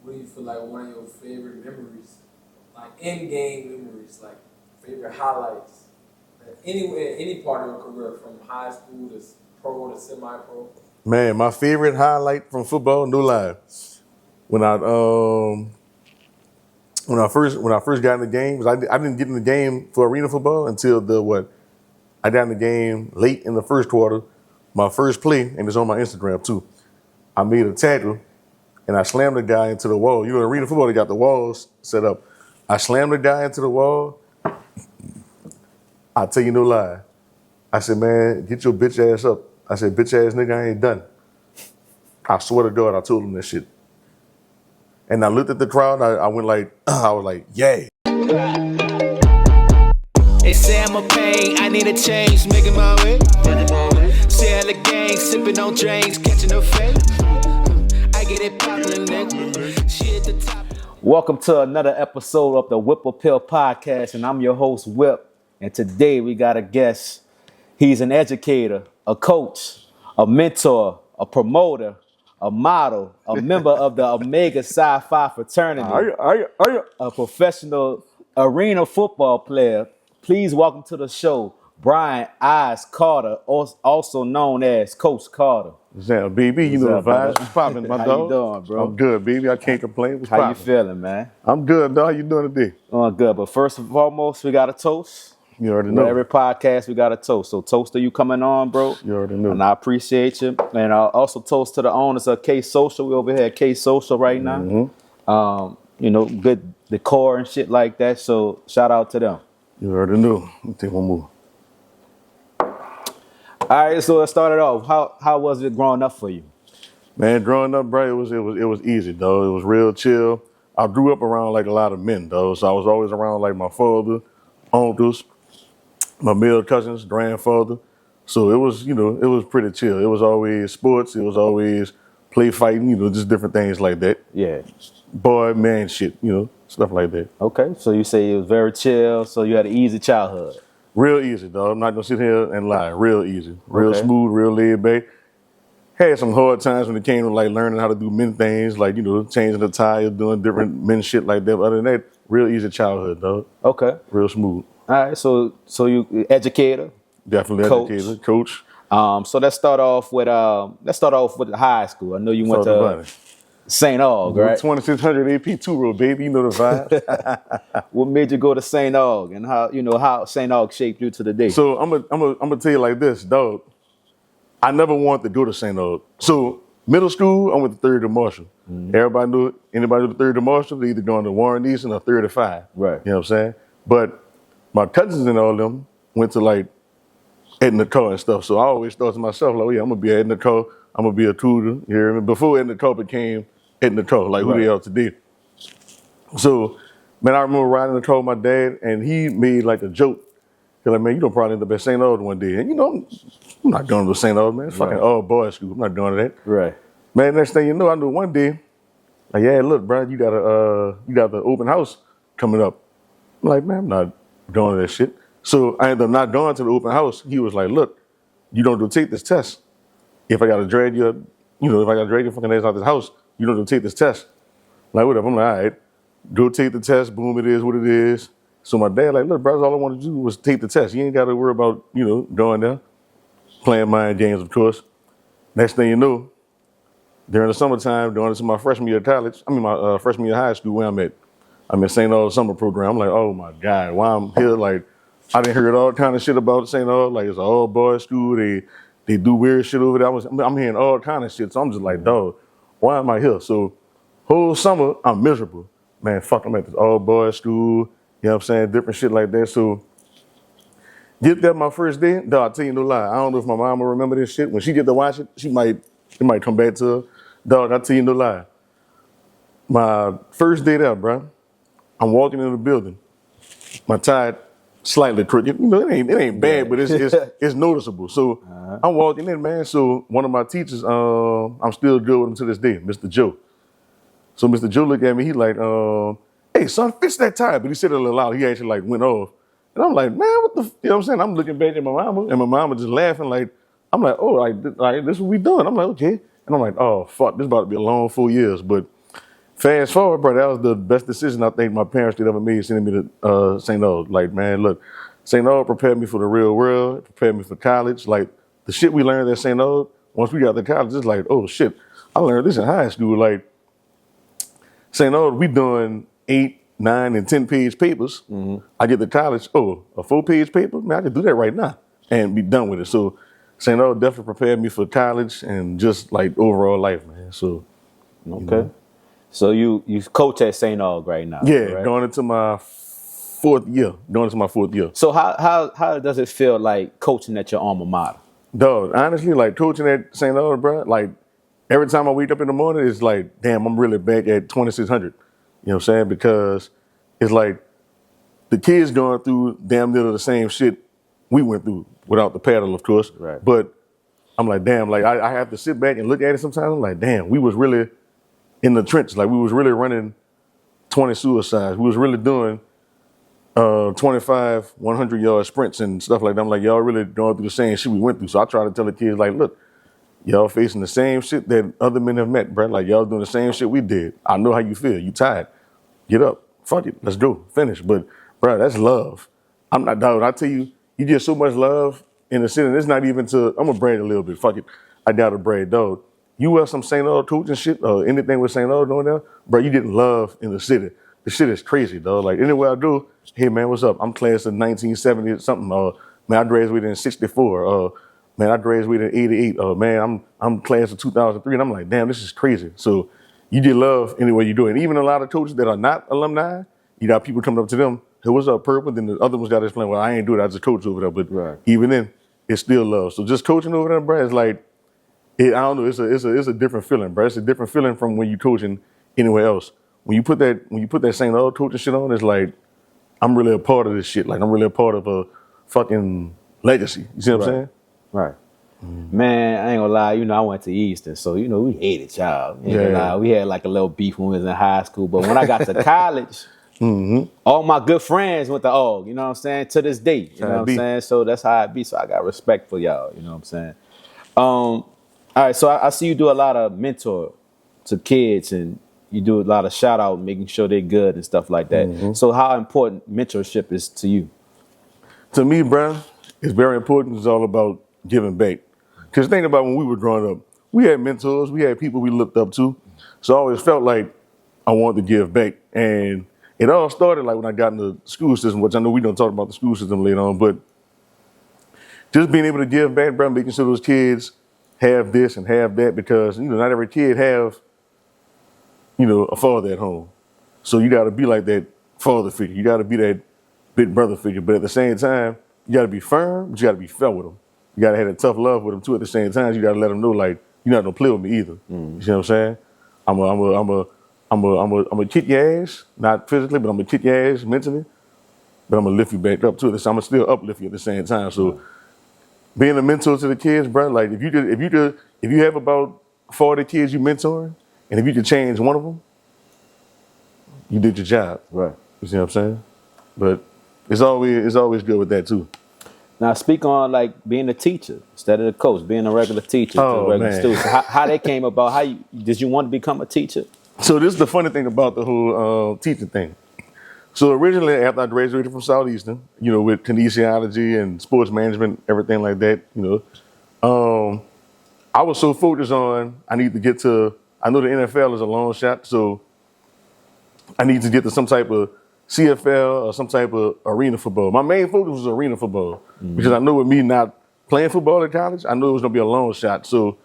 what do you feel like one of your favorite memories, like in-game memories, like favorite highlights, anywhere, any part of your career, from high school to pro to semi-pro? Man, my favorite highlight from football, no lie, when I first got in the game, 'cause I didn't get in the game for arena football until I got in the game late in the first quarter. My first play, and it's on my Instagram too. I made a tackle and I slammed the guy into the wall. You know, in arena football, they got the walls set up. I slammed the guy into the wall. I tell you no lie. I said, man, get your bitch ass up. I said, bitch ass nigga, I ain't done. I swear to God, I told him that shit. And I looked at the crowd, I went like, I was like, yay. They say I'm a pain, I need a change, making my way. Sell the gang, sipping on drinks, catching a fade. I get it poppin', nigga. She at the top. Welcome to another episode of the Whip Appeal Podcast, and I'm your host, Whip. And today we got a guest. He's an educator, a coach, a mentor, a promoter, a model, a member of the Omega Psi Phi fraternity, a professional arena football player. Please welcome to the show, Bryant Eyez Carter, also known as Coach Carter. Zam, baby, you know the vibes. What's poppin', my dog? How you doing, bro? I'm good, baby. I can't complain. What's How poppin'? you feeling, man? I'm good, dog. How you doing today? Doing good, but first and foremost, we got a toast. You already know. Every podcast, we got a toast. So toast to you coming on, bro. You already know. And I appreciate you. And I also toast to the owners of K Social. We over here at K Social right now. Mm-hmm. You know, good decor and shit like that. So shout out to them. You already know. Let me take one more. All right, so let's start it off. How was it growing up for you? Man, growing up, bro, it was easy, though. It was real chill. I grew up around like a lot of men, though. So I was always around like my father, uncles, my male cousins, grandfather. So it was, it was pretty chill. It was always sports. It was always play fighting, just different things like that. Yeah. Boy, man, shit, stuff like that. Okay, so you say it was very chill, so you had an easy childhood. Real easy, dog. I'm not going to sit here and lie. Real easy. Real Okay. smooth, real laid back. Had some hard times when it came to like learning how to do men things, like, changing the tire, doing different men shit like that. But other than that, real easy childhood, dog. Okay. Real smooth. All right, so you educator. Definitely Coach. educated, coach. So let's start off with high school. I know you went to St. Aug, right? 2600 AP two-row, baby. You know the vibe. What made you go to St. Aug, and how St. Aug shaped you to the day? So I'm gonna tell you like this, dog. I never wanted to go to St. Aug. So middle school, I went to third to Marshall. Mm-hmm. Everybody knew it. Anybody who the third to Marshall, they either going to Warren Easton or 35. Right. You know what I'm saying? But my cousins and all of them went to like Edna Car and stuff. So I always thought to myself, like, oh yeah, I'm gonna be at Edna Car. I'm gonna be a tutor. You hear me? Before Edna Car became Edna Car, like who they are today. So, man, I remember riding in the car with my dad, and he made like a joke. He's like, man, you don't probably end up at St. Aug one day. And I'm not going to St. Aug, man. It's fucking all boys school. I'm not doing that. Right. Man, next thing you know, I knew one day, like, yeah, look, bro, you got the open house coming up. I'm like, man, I'm not doing that shit. So I ended up not going to the open house. He was like, look, you don't take this test. If I got to drag you, if I got to drag your fucking ass out of this house, you don't take this test. Like, whatever. I'm like, all right, go take the test. Boom, it is what it is. So my dad like, look, brother, all I wanted to do was take the test. You ain't got to worry about, going there, playing mind games, of course. Next thing you know, during the summertime, during my freshman year of college, my freshman year of high school, where I'm at St. Aug summer program. I'm like, oh my God, why I'm here? Like, I done heard all kind of shit about St. Aug. Like, it's an all boys school. They do weird shit over there. I'm hearing all kind of shit. So I'm just like, dog, why am I here? So whole summer, I'm miserable. Man, fuck, I'm at this all boys school. You know what I'm saying? Different shit like that. So get there my first day, dog, I'll tell you no lie. I don't know if my mom will remember this shit. When she get to watch it, it might come back to her. Dog, I'll tell you no lie. My first day there, bro, I'm walking in the building. My tie slightly crooked. It ain't bad, but it's noticeable. So I'm walking in, man. So one of my teachers, I'm still good with him to this day, Mr. Joe. So Mr. Joe looked at me, he like, hey, son, fix that tie. But he said it a little loud. He actually like went off. And I'm like, man, what the, you know what I'm saying? I'm looking back at my mama, and my mama just laughing like, I'm like, oh, like this is what we doing. I'm like, okay. And I'm like, oh, fuck, this about to be a long 4 years. But Fast forward, bro, that was the best decision I think my parents did ever made, sending me to St. Aug. Like, man, look, St. Aug prepared me for the real world, prepared me for college. Like, the shit we learned at St. Aug, once we got to college, it's like, oh shit, I learned this in high school. Like, St. Aug, we doing 8, 9, and 10-page papers. I get to college, a 4-page paper? Man, I could do that right now and be done with it. So St. Aug definitely prepared me for college and just like overall life, man. So, Okay. You know. So you coach at St. Aug right now? Yeah, right? going into my fourth year. So how does it feel like coaching at your alma mater? Dog, honestly, like coaching at St. Aug, bro, like every time I wake up in the morning, it's like, damn, I'm really back at 2600. You know what I'm saying? Because it's like the kids going through damn near the same shit we went through without the paddle, of course. Right. But I'm like, damn, like I have to sit back and look at it sometimes. I'm like, damn, we was really in the trenches. Like we was really running 20 suicides. We was really doing 25 100-yard sprints and stuff like that. I'm like, y'all really going through the same shit we went through. So I try to tell the kids, like, look, y'all facing the same shit that other men have met, bro. Like, y'all doing the same shit we did. I know how you feel. You tired. Get up. Fuck it. Let's go. Finish. But, bro, that's love. I'm not, dog. I tell you, you get so much love in the city. And it's not even to, I'm going to brag a little bit. Fuck it. I doubt to brag, dog. You wear some St. Aug coach and shit or anything with St. Aug doing there, bro, you getting love in the city. The shit is crazy, dog. Like, anywhere I go, hey, man, what's up? I'm class of 1970 or something. Man, I graduated in 64. Man, I graduated in 88. Man, I'm class of 2003. And I'm like, damn, this is crazy. So you get love anywhere you do it. And even a lot of coaches that are not alumni, you got people coming up to them, hey, what's up, Purple? Then the other ones got to explain, well, I ain't do it. I just coach over there. But Right. even then, it's still love. So just coaching over there, bro, it's like, I don't know, it's a different feeling, bro. It's a different feeling from when you coaching anywhere else. When you put that St. Aug coaching shit on, it's like, I'm really a part of this shit. Like, I'm really a part of a fucking legacy. You see what I'm saying? Right. Man, I ain't gonna lie, I went to Easton, so we hated y'all. Ain't gonna lie. We had like a little beef when we was in high school, but when I got to college, all my good friends went to Aug, you know what I'm saying? To this day, you know what I'm saying? So that's how it be. So I got respect for y'all, you know what I'm saying? All right, so I see you do a lot of mentor to kids and you do a lot of shout out, making sure they're good and stuff like that. So how important mentorship is to you? To me, bro, it's very important. It's all about giving back. Because think about when we were growing up, we had mentors, we had people we looked up to. So I always felt like I wanted to give back. And it all started like when I got in the school system, which I know we don't talk about the school system later on, but just being able to give back, bro, making sure those kids have this and have that, because, not every kid have, a father at home. So you got to be like that father figure. You got to be that big brother figure. But at the same time, you got to be firm, but you got to be fair with them. You got to have that tough love with them too. At the same time, you got to let them know, like, you're not gonna play with me either. You see what I'm saying? I'm gonna kick your ass, not physically, but I'm gonna kick your ass mentally. But I'm gonna lift you back up too. So I'm gonna still uplift you at the same time. So being a mentor to the kids, bro, like if you have about 40 kids you mentoring, and if you could change one of them, you did your job. Right. You see what I'm saying? But it's always good with that too. Now speak on like being a teacher instead of the coach, being a regular teacher to a regular student. So how that came about? Did you want to become a teacher? So this is the funny thing about the whole teaching thing. So originally, after I graduated from Southeastern, with kinesiology and sports management, everything like that, I was so focused on I know the NFL is a long shot, so I need to get to some type of CFL or some type of arena football. My main focus was arena football because I know with me not playing football in college, I knew it was gonna be a long shot. So,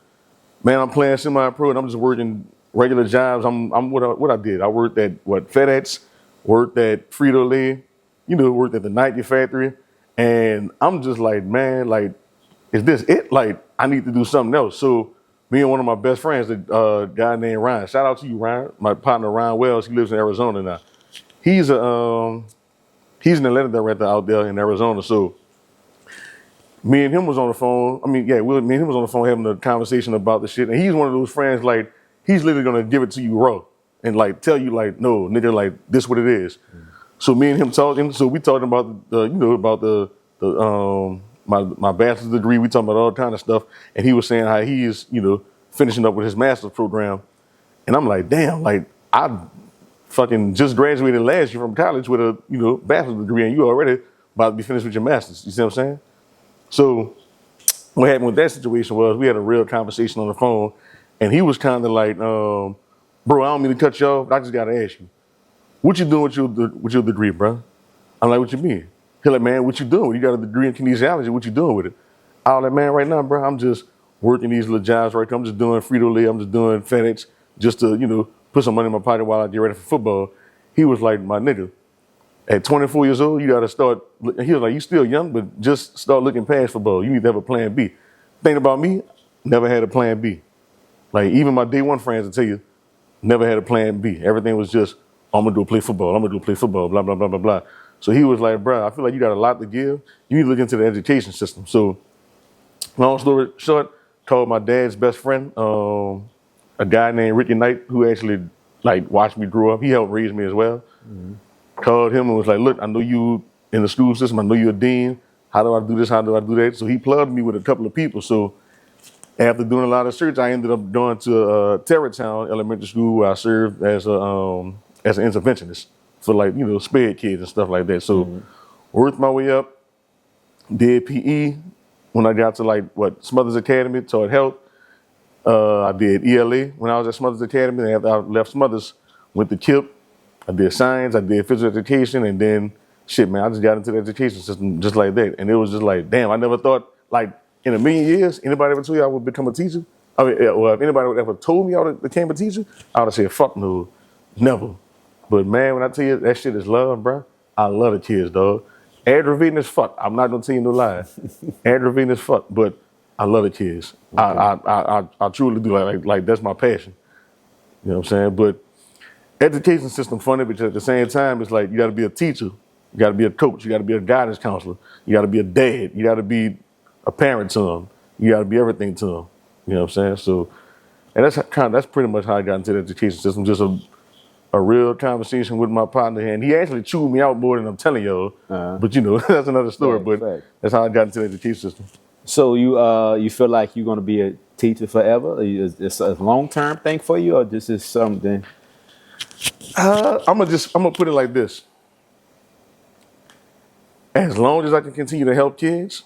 man, I'm playing semi-pro and I'm just working regular jobs. I'm what I did. I worked at FedEx, worked at Frito-Lay, worked at the Nike factory, and I'm just like, man, like, is this it? Like, I need to do something else. So, me and one of my best friends, a guy named Ryan. Shout out to you, Ryan. My partner, Ryan Wells. He lives in Arizona now. He's an Atlanta director out there in Arizona. So me and him was on the phone. Me and him was on the phone having a conversation about the shit. And he's one of those friends, like, he's literally gonna give it to you raw and like tell you like, no, nigga, like this what it is. So me and him talking. So we talking about my bachelor's degree. We talking about all kind of stuff. And he was saying how he is, finishing up with his master's program. And I'm like, damn, like I fucking just graduated last year from college with a bachelor's degree, and you already about to be finished with your master's. You see what I'm saying? So what happened with that situation was we had a real conversation on the phone, and he was kind of like, bro, I don't mean to cut you off, but I just gotta ask you, what you doing with your degree, bro? I'm like, what you mean? He's like, man, what you doing? You got a degree in kinesiology. What you doing with it? I was like, man, right now, bro, I'm just working these little jobs right now. I'm just doing Frito-Lay. I'm just doing FedEx just to, put some money in my pocket while I get ready for football. He was like, my nigga, at 24 years old, you got to start. He was like, you still young, but just start looking past football. You need to have a plan B. Thing about me, never had a plan B. Like, even my day one friends will tell you, never had a plan B. Everything was just, I'm going to go play football. I'm going to go play football, blah, blah, blah, blah, blah. So he was like, bro, I feel like you got a lot to give. You need to look into the education system. So long story short, called my dad's best friend, a guy named Ricky Knight, who actually watched me grow up. He helped raise me as well. Mm-hmm. Called him and was like, look, I know you in the school system. I know you're a dean. How do I do this? How do I do that? So he plugged me with a couple of people. So after doing a lot of search, I ended up going to Terrytown Elementary School, where I served as an interventionist for sped kids and stuff like that. So worked my way up, did PE. When I got to Smothers Academy, taught health. I did ELA when I was at Smothers Academy. And after I left Smothers, went to KIP. I did science, I did physical education, and then I just got into the education system just like that. And it was just like, damn, I never thought in a million years, anybody ever told you I would become a teacher? I mean, well, if anybody would ever told me I would become a teacher, I would have said, fuck no, never. But man, when I tell you that shit is love, bro, I love the kids, dog. Aggravating as fuck. I'm not gonna tell you no lie. Aggravating as fuck, but I love the kids. Okay. I truly do. Like that's my passion. You know what I'm saying? But education system funny, but at the same time, it's like you got to be a teacher, you got to be a coach, you got to be a guidance counselor, you got to be a dad, you got to be a parent to them, you got to be everything to them. You know what I'm saying? So, and that's pretty much how I got into the education system. Just a real conversation with my partner, and he actually chewed me out more than I'm telling y'all. But that's another story. But that's how I got into the education system. So you feel like you're gonna be a teacher forever? Is this a long-term thing for you, or this is something? I'm gonna put it like this. As long as I can continue to help kids,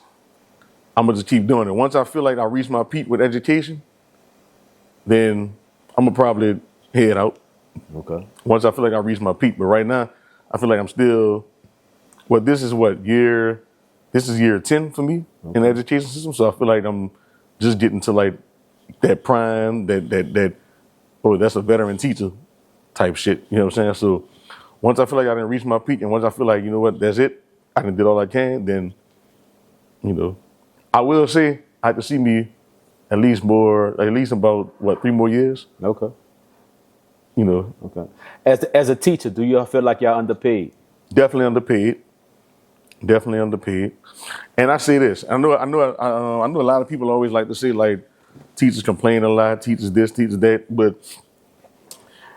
I'm gonna just keep doing it. Once I feel like I reach my peak with education, then I'm gonna probably head out. Okay. Once I feel like I reach my peak, but right now I feel like I'm still. This is year 10 for me in the education system. So I feel like I'm just getting to that prime, that's a veteran teacher type shit. You know what I'm saying? So once I feel like I didn't reach my peak, and once I feel like, that's it, I done did all I can, then, I will say I can see me at least about 3 more years. Okay. Okay. As a teacher, do you feel like y'all underpaid? Definitely underpaid. And I say this, I know a lot of people always like to say teachers complain a lot, teachers this, teachers that, but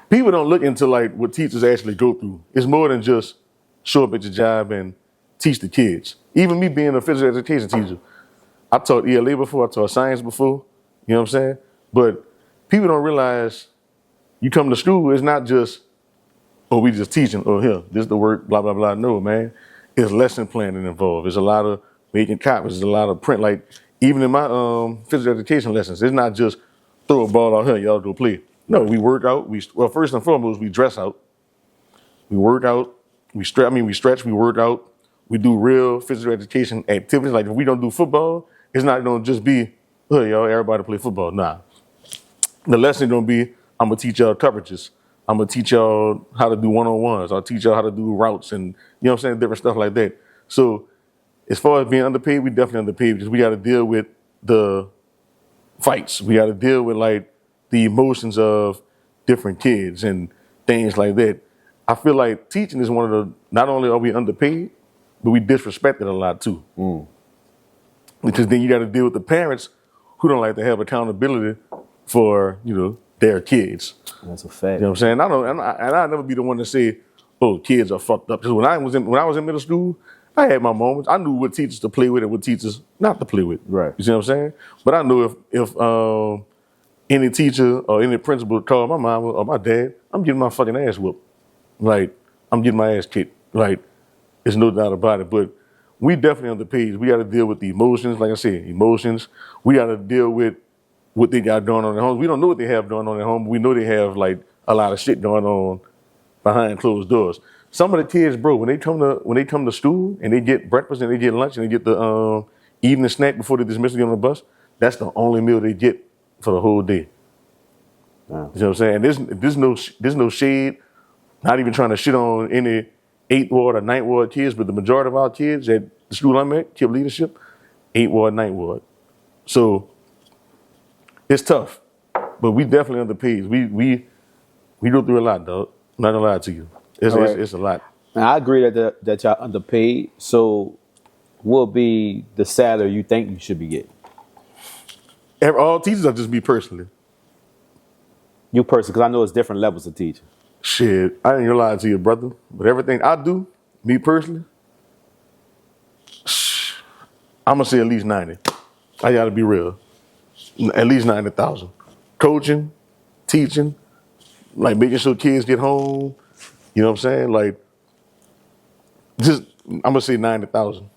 people don't look into what teachers actually go through. It's more than just show up at your job and teach the kids. Even me being a physical education teacher, I taught ELA before, I taught science before, you know what I'm saying? But people don't realize you come to school, it's not just, we just teaching, here, this is the work, blah, blah, blah. No, man. There's lesson planning involved. There's a lot of making copies. There's a lot of print. Even in my physical education lessons, it's not just throw a ball out here, y'all go play. No, we work out. First and foremost, we dress out. We work out. We stretch. We work out. We do real physical education activities. If we don't do football, it's not going to just be, hey, y'all, everybody play football. Nah. The lesson going to be, I'm going to teach y'all coverages. I'm going to teach y'all how to do one-on-ones. I'll teach y'all how to do routes and, different stuff like that. So as far as being underpaid, we definitely underpaid because we got to deal with the fights. We got to deal with the emotions of different kids and things like that. I feel like teaching is one of the, not only are we underpaid, but we disrespected a lot too. Because then you got to deal with the parents who don't like to have accountability for, their kids. That's a fact. You know what I'm saying? I'll never be the one to say, kids are fucked up. Because when I was in middle school, I had my moments. I knew what teachers to play with and what teachers not to play with. Right. You see what I'm saying? But I knew if any teacher or any principal called my mom or my dad, I'm getting my fucking ass whooped. Like, I'm getting my ass kicked. Like, there's no doubt about it. But we definitely on the page. We got to deal with the emotions. Like I said, emotions. We got to deal with what they got going on at home. We don't know what they have going on at home. But we know they have like a lot of shit going on behind closed doors. Some of the kids, bro, when they come to school and they get breakfast and they get lunch and they get the evening snack before they dismiss to get on the bus, that's the only meal they get for the whole day. Wow. You know what I'm saying? There's no shade. Not even trying to shit on any 8th Ward or 9th Ward kids, but the majority of our kids at the school I'm at, Kid Leadership, 8th Ward, 9th Ward. So it's tough, but we definitely on the page. We go through a lot, dog. I'm not gonna lie to you. It's a lot. Now, I agree that y'all underpaid. So, what will be the salary you think you should be getting? All teachers are just me personally. You personally, because I know it's different levels of teaching. Shit, I ain't gonna lie to you, brother. But everything I do, me personally, I'm gonna say at least 90. I gotta be real. At least 90,000. Coaching, teaching, like making sure kids get home. You know what I'm saying? Like, just I'm gonna say 90,000.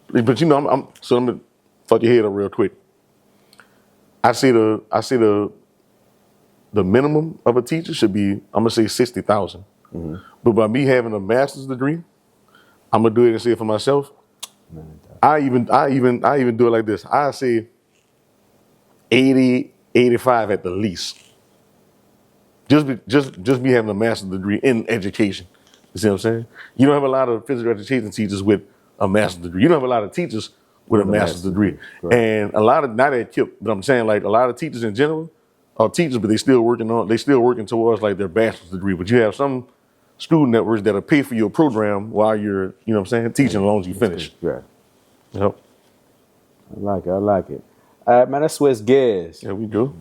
But you know, I'm gonna fuck your head up real quick. I see the minimum of a teacher should be, I'm gonna say 60,000. Mm-hmm. But by me having a master's degree, I'm gonna do it and say it for myself. I even do it like this. I say 80, 85 at the least. Just me having a master's degree in education. You see what I'm saying? You don't have a lot of physical education teachers with a master's degree. You don't have a lot of teachers with a master's degree. Right. And a lot of, not at KIP, but I'm saying like a lot of teachers in general are teachers, but they still working towards like their bachelor's degree. But you have some school networks that'll pay for your program while you're, you know what I'm saying, teaching as long as you finish. Right. Yep. I like it. All right, man, let's switch gears. Yeah, we do.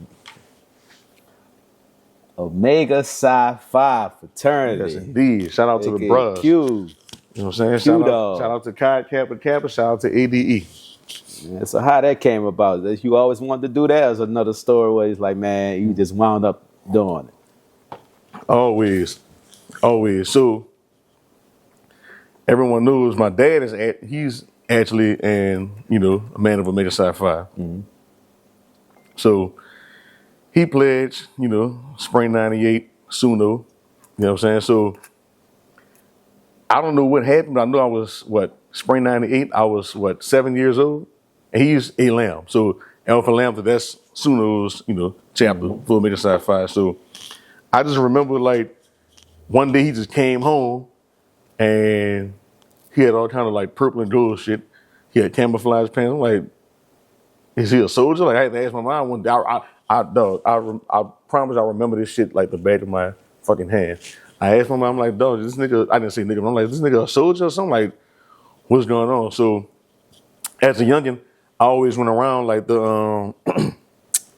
Omega Psi Phi fraternity. Yes, indeed. Shout out to the bros. Q. You know what I'm saying? Shout out to Chi Kappa Kappa. Shout out to ADE. Yeah, so how that came about? That you always wanted to do that? Is another story where it's like, man, you just wound up doing it. Always. So everyone knows my dad he's actually a man of Omega Psi Phi. Mm-hmm. So he pledged, spring 98, Suno, you know what I'm saying? So I don't know what happened, but I know I was, spring 98, I was, 7 years old, and he's a lamb. So Alpha Lambda, that's Suno's, chapter for Omega Psi Phi. So I just remember, like, one day he just came home, and he had all kind of, like, purple and gold shit. He had camouflage pants. I'm like, is he a soldier? Like, I had to ask my mom one day. I promise I remember this shit like the back of my fucking hand. I asked my mom, I'm like, dog, this nigga, I didn't say nigga, but I'm like, this nigga a soldier or something? Like, what's going on? So as a youngin', I always went around like the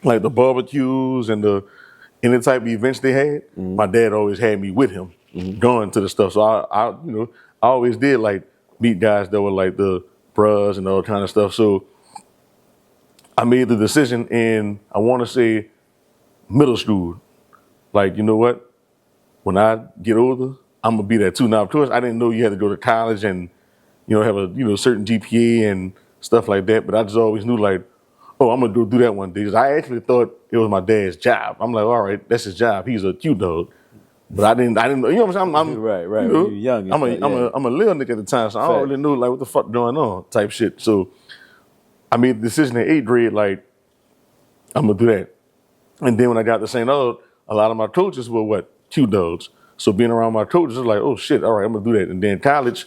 like the barbecues and any type of events they had. Mm-hmm. My dad always had me with him going to the stuff. So I always did like meet guys that were like the bros and all kind of stuff. So I made the decision in, I want to say, middle school. Like, you know what? When I get older, I'm going to be that too. Now, of course, I didn't know you had to go to college and, have a, certain GPA and stuff like that. But I just always knew, like, oh, I'm going to go do that one day. 'Cause I actually thought it was my dad's job. I'm like, all right, that's his job. He's a cute dog. But I didn't know, you know what I'm saying? I'm right. When you're young. I'm a little nigga at the time, so I don't really know, like, what the fuck going on type shit. So I made the decision in 8th grade, like, I'm going to do that. And then when I got to St. Aug, a lot of my coaches were Q dogs. So being around my coaches was like, oh shit, all right, I'm going to do that. And then college,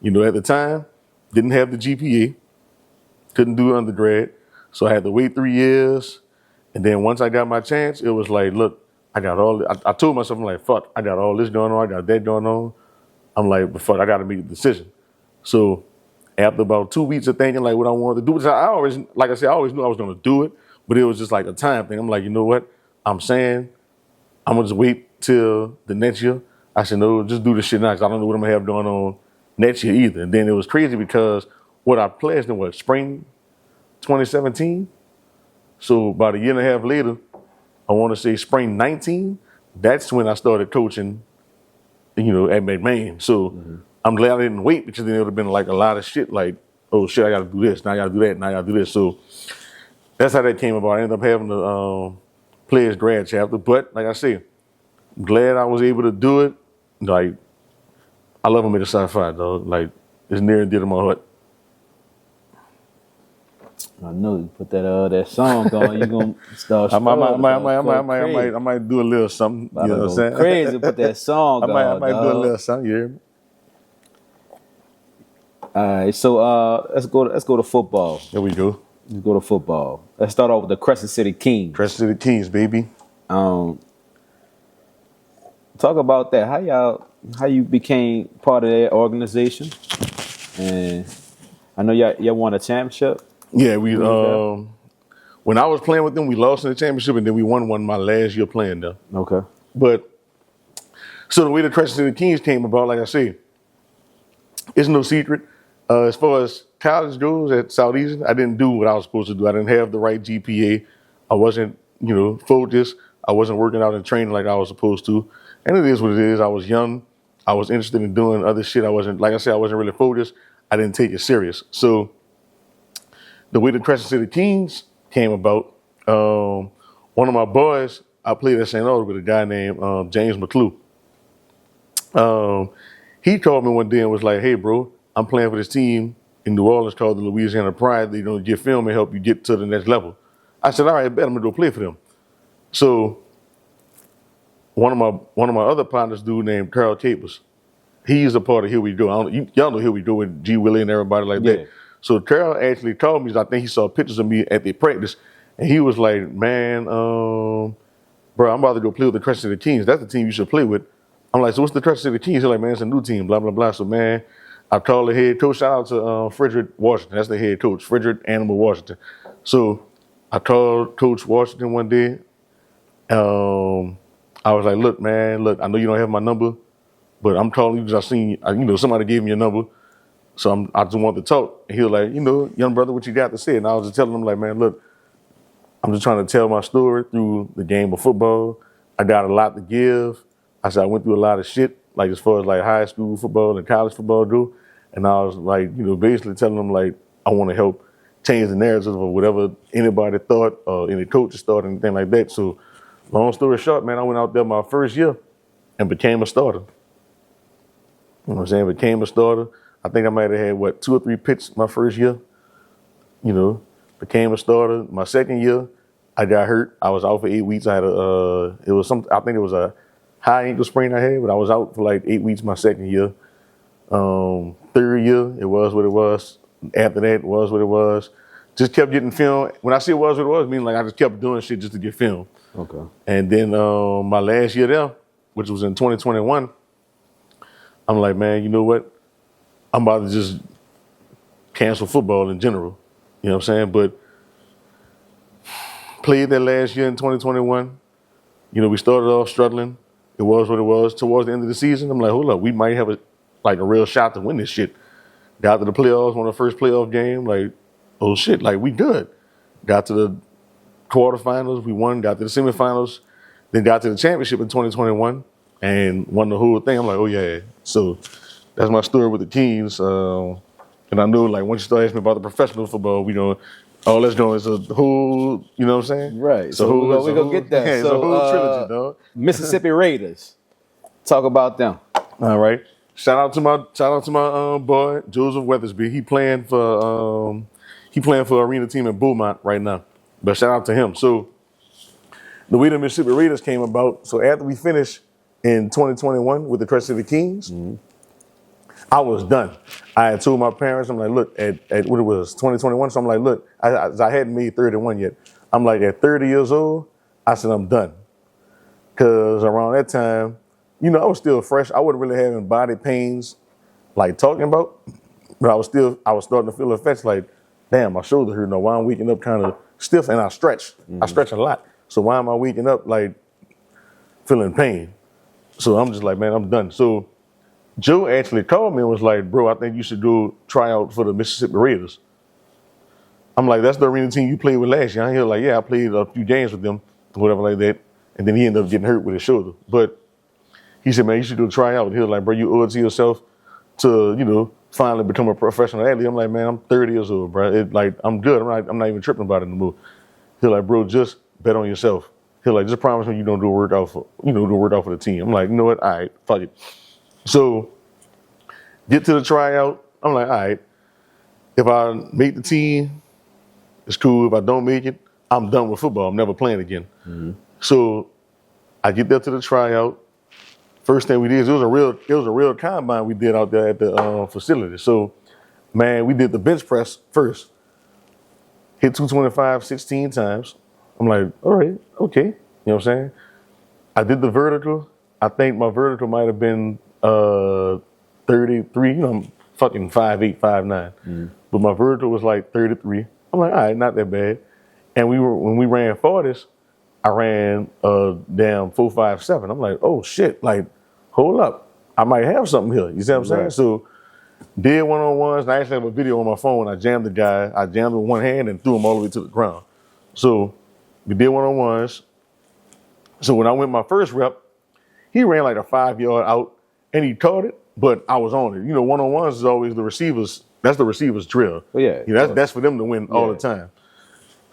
at the time, didn't have the GPA, couldn't do undergrad. So I had to wait 3 years. And then once I got my chance, it was like, look, I told myself, I'm like, fuck, I got all this going on, I got that going on. I'm like, but fuck, I got to make a decision. So after about 2 weeks of thinking like what I wanted to do, which I always knew I was going to do it, but it was just like a time thing. I'm like, you know what? I'm saying I'm going to just wait till the next year. I said, no, just do this shit now because I don't know what I'm going to have going on next year either. And then it was crazy because what I pledged in spring 2017. So about a year and a half later, I want to say spring 19, that's when I started coaching at McMahon. So I'm glad I didn't wait because then it would have been like a lot of shit like, oh shit, I got to do this, now I got to do that, now I got to do this. So that's how that came about. I ended up having to play his grad chapter. But like I said, I'm glad I was able to do it. Like, I love him at the sci-fi, dog. Like, it's near and dear to my heart. I know you put that song on, you gonna start. I might do a little something. You know what I'm saying? Crazy, put that song on. I might do a little something. You hear me? All right, so let's go to football. There we go. Let's go to football. Let's start off with the Crescent City Kings. Crescent City Kings, baby. Talk about that. How you became part of that organization? And I know y'all won a championship. Yeah, we when I was playing with them, we lost in the championship, and then we won one my last year playing there. Okay. But so the way the Crescent City Kings came about, like I said, it's no secret. As far as college goes at Southeastern, I didn't do what I was supposed to do. I didn't have the right GPA. I wasn't, focused. I wasn't working out and training like I was supposed to. And it is what it is. I was young. I was interested in doing other shit. I wasn't really focused. I didn't take it serious. So the way the Crescent City Kings came about, one of my boys, I played at St. Augustine with a guy named James McClue. He called me one day and was like, hey, bro, I'm playing for this team in New Orleans called the Louisiana Pride. They're going to get film and help you get to the next level. I said, all right, bet I'm going to go play for them. So one of my other partners, dude named Carl Capers, he's a part of Here We Go. Y'all know Here We Go with G. Willie and everybody like that. So Carol actually called me. I think he saw pictures of me at the practice, and he was like, man, bro, I'm about to go play with the Crescent City Kings. That's the team you should play with. I'm like, so what's the Crescent City Kings? He's like, man, it's a new team, blah, blah, blah. So, man, I called the head coach. Shout out to Frederick Washington. That's the head coach, Frederick Animal Washington. So I called Coach Washington one day. I was like, look, man, I know you don't have my number, but I'm calling you because I seen, somebody gave me your number. So I just want to talk. And he was like, young brother, what you got to say? And I was just telling him, like, man, look, I'm just trying to tell my story through the game of football. I got a lot to give. I said, I went through a lot of shit, like as far as like high school football and college football do. And I was like, basically telling them like, I want to help change the narrative of whatever anybody thought or any coaches thought, anything like that. So long story short, man, I went out there my first year and became a starter. You know what I'm saying? Became a starter. I think I might have had, 2 or 3 picks my first year. Became a starter. My second year, I got hurt. I was out for 8 weeks. I had I think it was a high ankle sprain I had, but I was out for like 8 weeks my second year. Third year, it was what it was. After that, it was what it was. Just kept getting film. When I say it was what it was, meaning like I just kept doing shit just to get film. Okay. And then my last year there, which was in 2021, I'm like, man, you know what? I'm about to just cancel football in general. You know what I'm saying? But played that last year in 2021. We started off struggling. It was what it was. Towards the end of the season, I'm like, hold up, we might have a real shot to win this shit. Got to the playoffs, won the first playoff game. Like, oh shit, like we good. Got to the quarterfinals, we won. Got to the semifinals, then got to the championship in 2021 and won the whole thing. I'm like, oh yeah. So that's my story with the Kings. And I know, like, once you start asking me about the professional football, all that's doing is a whole, you know what I'm saying? Right. So we're going to get that. Yeah, it's a whole trilogy, dog. Mississippi Raiders. Talk about them. All right. Shout out to my boy, Joseph Weathersby. He playing for arena team in Beaumont right now. But shout out to him. So the way the Mississippi Raiders came about, so after we finished in 2021 with the Crescent City Kings, I was done. I had told my parents, I'm like, look, at what it was, 2021, so I'm like, look, I hadn't made 31 yet. I'm like, at 30 years old, I said, I'm done. Because around that time, I was still fresh. I wasn't really having body pains like talking about, but I was starting to feel effects like, damn, my shoulder hurt. Why I'm waking up kind of stiff, and I stretch. I stretch a lot. So why am I waking up like feeling pain? So I'm just like, man, I'm done. So Joe actually called me and was like, bro, I think you should go try out for the Mississippi Raiders. I'm like, that's the arena team you played with last year. He was like, yeah, I played a few games with them, whatever like that. And then he ended up getting hurt with his shoulder. But He said, man, you should do a tryout. He was like, bro, you owe it to yourself to, finally become a professional athlete. I'm like, man, I'm 30 years old, bro. I'm good. I'm not even tripping about it anymore. He was like, bro, just bet on yourself. He was like, just promise me you don't do a workout for the team. I'm like, you know what? All right, fuck it. So get to the tryout. I'm like, all right, if I make the team, it's cool. If I don't make it, I'm done with football. I'm never playing again. Mm-hmm. So I get there to the tryout. First thing we did, it was a real combine we did out there at the facility. So, man, we did the bench press first. Hit 225 16 times. I'm like, all right, okay. You know what I'm saying? I did the vertical. I think my vertical might have been 33. I'm fucking 5'8", 5'9". Mm. But my vertical was like 33. I'm like, all right, not that bad. And when we ran 40s, I ran damn 4.57. I'm like, oh shit, like, hold up. I might have something here. You see what I'm saying? So did one-on-ones, and I actually have a video on my phone. I jammed the guy. I jammed with one hand and threw him all the way to the ground. So we did one-on-ones. So when I went my first rep, he ran like a 5-yard out and he caught it, but I was on it. One-on-ones is always the receivers. That's the receivers drill. Well, yeah. That's for them to win all the time.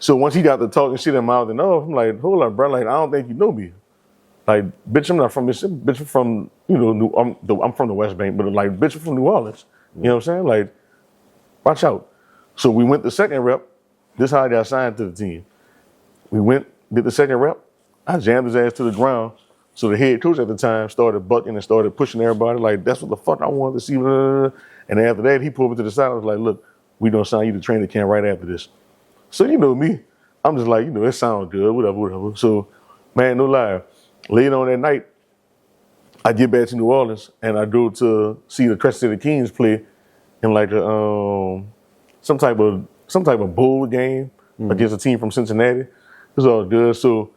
So once he got to talking shit in mouth and I'm like, hold up, bro. Like, I don't think you know me. Like, bitch, I'm not from Mississippi. Bitch, I'm from, I'm from the West Bank, but like, bitch, I'm from New Orleans. You know what I'm saying? Like, watch out. So we went the second rep. This is how I got signed to the team. We went, did the second rep. I jammed his ass to the ground. So the head coach at the time started bucking and started pushing everybody. Like, that's what the fuck I wanted to see. And after that, he pulled me to the side. I was like, look, we gonna sign you to training camp right after this. So you know me, I'm just like, it sounds good, whatever. So, man, no lie. Later on that night, I get back to New Orleans and I go to see the Crescent City Kings play in like some type of bowl game against a team from Cincinnati. It was all good. So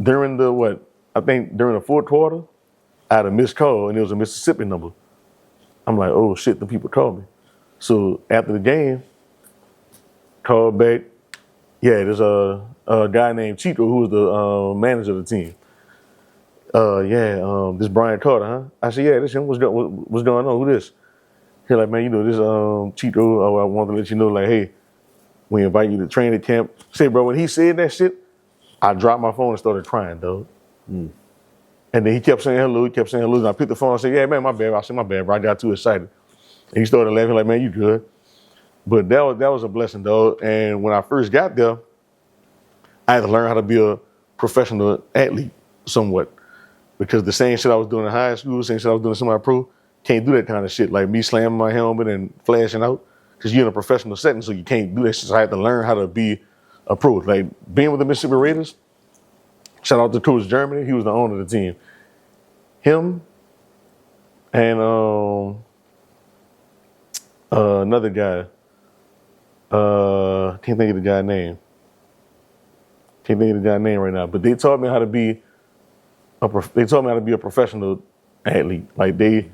during the fourth quarter, I had a missed call and it was a Mississippi number. I'm like, oh shit, the people called me. So after the game, called back. Yeah, there's a guy named Chico who was the manager of the team. This Bryant Carter, huh? I said, yeah, this him. What's going on? Who this? He's like, man, this Chico. I want to let you know, like, hey, we invite you to training camp. Say, bro, when he said that shit, I dropped my phone and started crying, dog. Mm. And then he kept saying hello. And I picked the phone and said, yeah, man, my bad. I said, my bad, bro. I got too excited. And he started laughing like, man, you good. But that was a blessing, dog. And when I first got there, I had to learn how to be a professional athlete somewhat. Because the same shit I was doing in high school, same shit I was doing in semi-pro, can't do that kind of shit. Like me slamming my helmet and flashing out. Because you're in a professional setting, so you can't do that shit. So I had to learn how to be a pro. Like being with the Mississippi Raiders, shout out to Coach Germany, he was the owner of the team. Him and another guy. Can't think of the guy's name. Right now. But they taught me how to be a professional athlete. Like they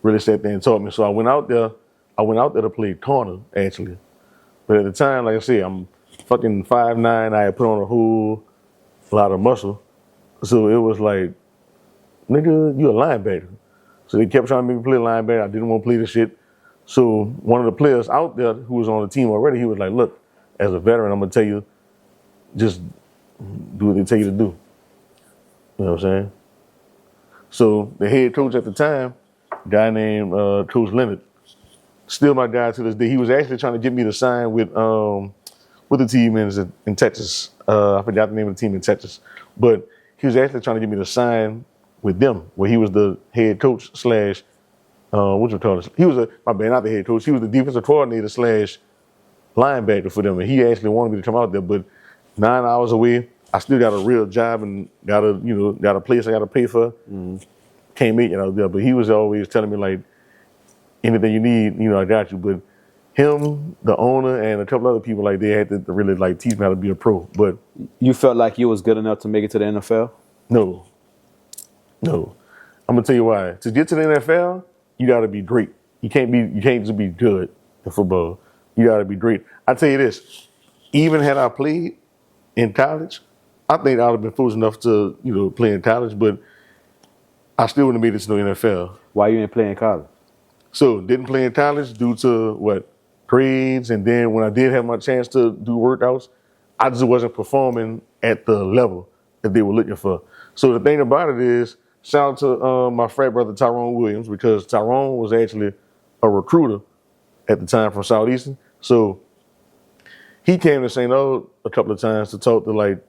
really sat there and taught me. So I went out there to play corner actually. But at the time, like I said, I'm fucking 5'9". I had put on a whole lot of muscle. So it was like, nigga, you a linebacker. So they kept trying to make me play linebacker. I didn't want to play this shit. So one of the players out there who was on the team already, he was like, look, as a veteran, I'm going to tell you, just do what they tell you to do. You know what I'm saying? So the head coach at the time, a guy named Coach Leonard, still my guy to this day. He was actually trying to get me to sign with the team in Texas. I forgot the name of the team in Texas. But he was actually trying to get me to sign with them, where he was the head coach / he was not the head coach. He was the defensive coordinator / linebacker for them, and he actually wanted me to come out there. But 9 hours away, I still got a real job and got a place I got to pay for. Mm. Can't make it out there. But he was always telling me like, anything you need, I got you. But him, the owner, and a couple other people, like they had to really like teach me how to be a pro. But you felt like you was good enough to make it to the NFL? No. I'm gonna tell you why. To get to the NFL, you got to be great. You can't just be good in football. You got to be great. I tell you this, even had I played in college, I think I would have been foolish enough to, play in college. But I still wouldn't have made it to the NFL. Why you ain't playing college? So didn't play in college due to grades, and then when I did have my chance to do workouts, I just wasn't performing at the level that they were looking for. So the thing about it is, shout out to my frat brother Tyrone Williams, because Tyrone was actually a recruiter at the time from Southeastern. So he came to St. O a couple of times to talk to like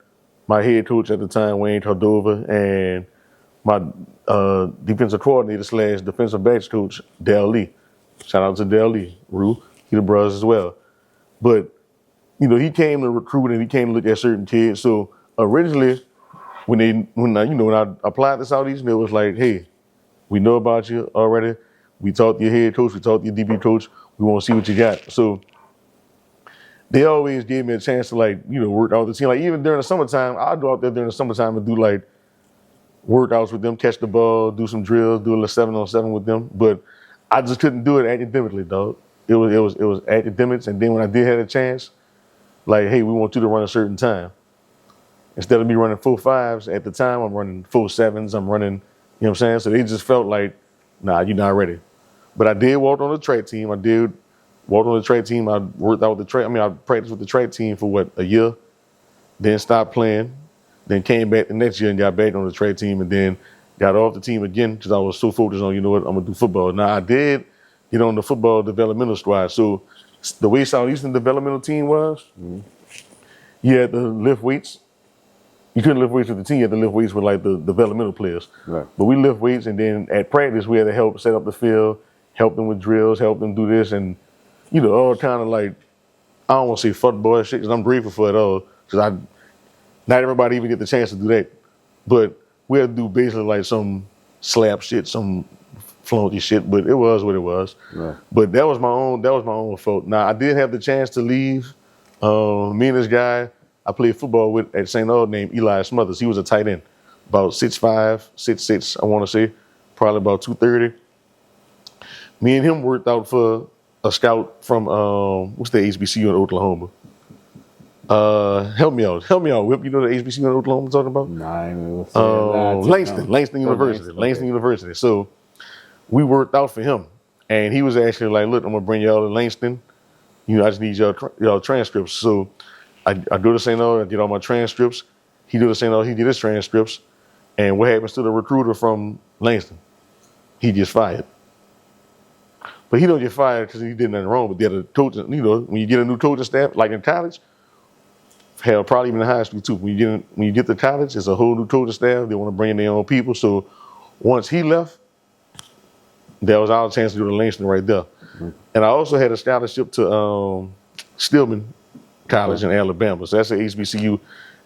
my head coach at the time, Wayne Cordova, and my defensive coordinator / defensive backs coach, Dale Lee. Shout out to Dale Lee, Rue. He the brothers as well. But, he came to recruit and he came to look at certain kids. So originally, when I applied to Southeastern, it was like, hey, we know about you already. We talked to your head coach, we talked to your DB coach. We want to see what you got. So they always gave me a chance to work out with the team. Like even during the summertime, I'd go out there during the summertime and do like workouts with them, catch the ball, do some drills, do a little 7-on-7 with them. But I just couldn't do it academically, dog. It was academics, and then when I did have a chance, like, hey, we want you to run a certain time. Instead of me running 4.5s at the time, I'm running 4.7s. I'm running, you know what I'm saying? So they just felt like, nah, you're not ready. But I did walk on the track team. I worked out with the track. I practiced with the track team for a year, then stopped playing, then came back the next year and got back on the track team, and then got off the team again because I was so focused on, I'm going to do football. Now, I did get on the football developmental squad. So the way Southeastern developmental team was, you had to lift weights. You couldn't lift weights with the team. You had to lift weights with like the developmental players. Right. But we lift weights, and then at practice, we had to help set up the field, help them with drills, help them do this, and, all kind of like, I don't want to say fuckboy shit, because I'm grateful for it all, because not everybody even get the chance to do that. But we had to do basically like some slap shit, some flunky shit, but it was what it was. Right. But that was my own fault. Now, I did have the chance to leave. Me and this guy I played football with at St. O named Eli Smothers. He was a tight end, about 6'5", 6'6", I want to say, probably about 230. Me and him worked out for a scout from, what's the HBCU in Oklahoma? Help me out, Whip. You know the HBCU in Oklahoma I'm talking about? Nah, Langston University. Langston University. So we worked out for him. And he was actually like, look, I'm going to bring y'all to Langston. I just need y'all transcripts. So I go to St. O, I get all my transcripts. He go to St. O, he did his transcripts. And what happens to the recruiter from Langston? He gets fired. But he don't get fired because he did nothing wrong. But the other coaches, when you get a new coaching staff, like in college, hell, probably even in high school too. When you get to college, it's a whole new coaching staff. They want to bring in their own people. So once he left, that was our chance to go to Langston right there. Mm-hmm. And I also had a scholarship to Stillman College in Alabama. So that's an HBCU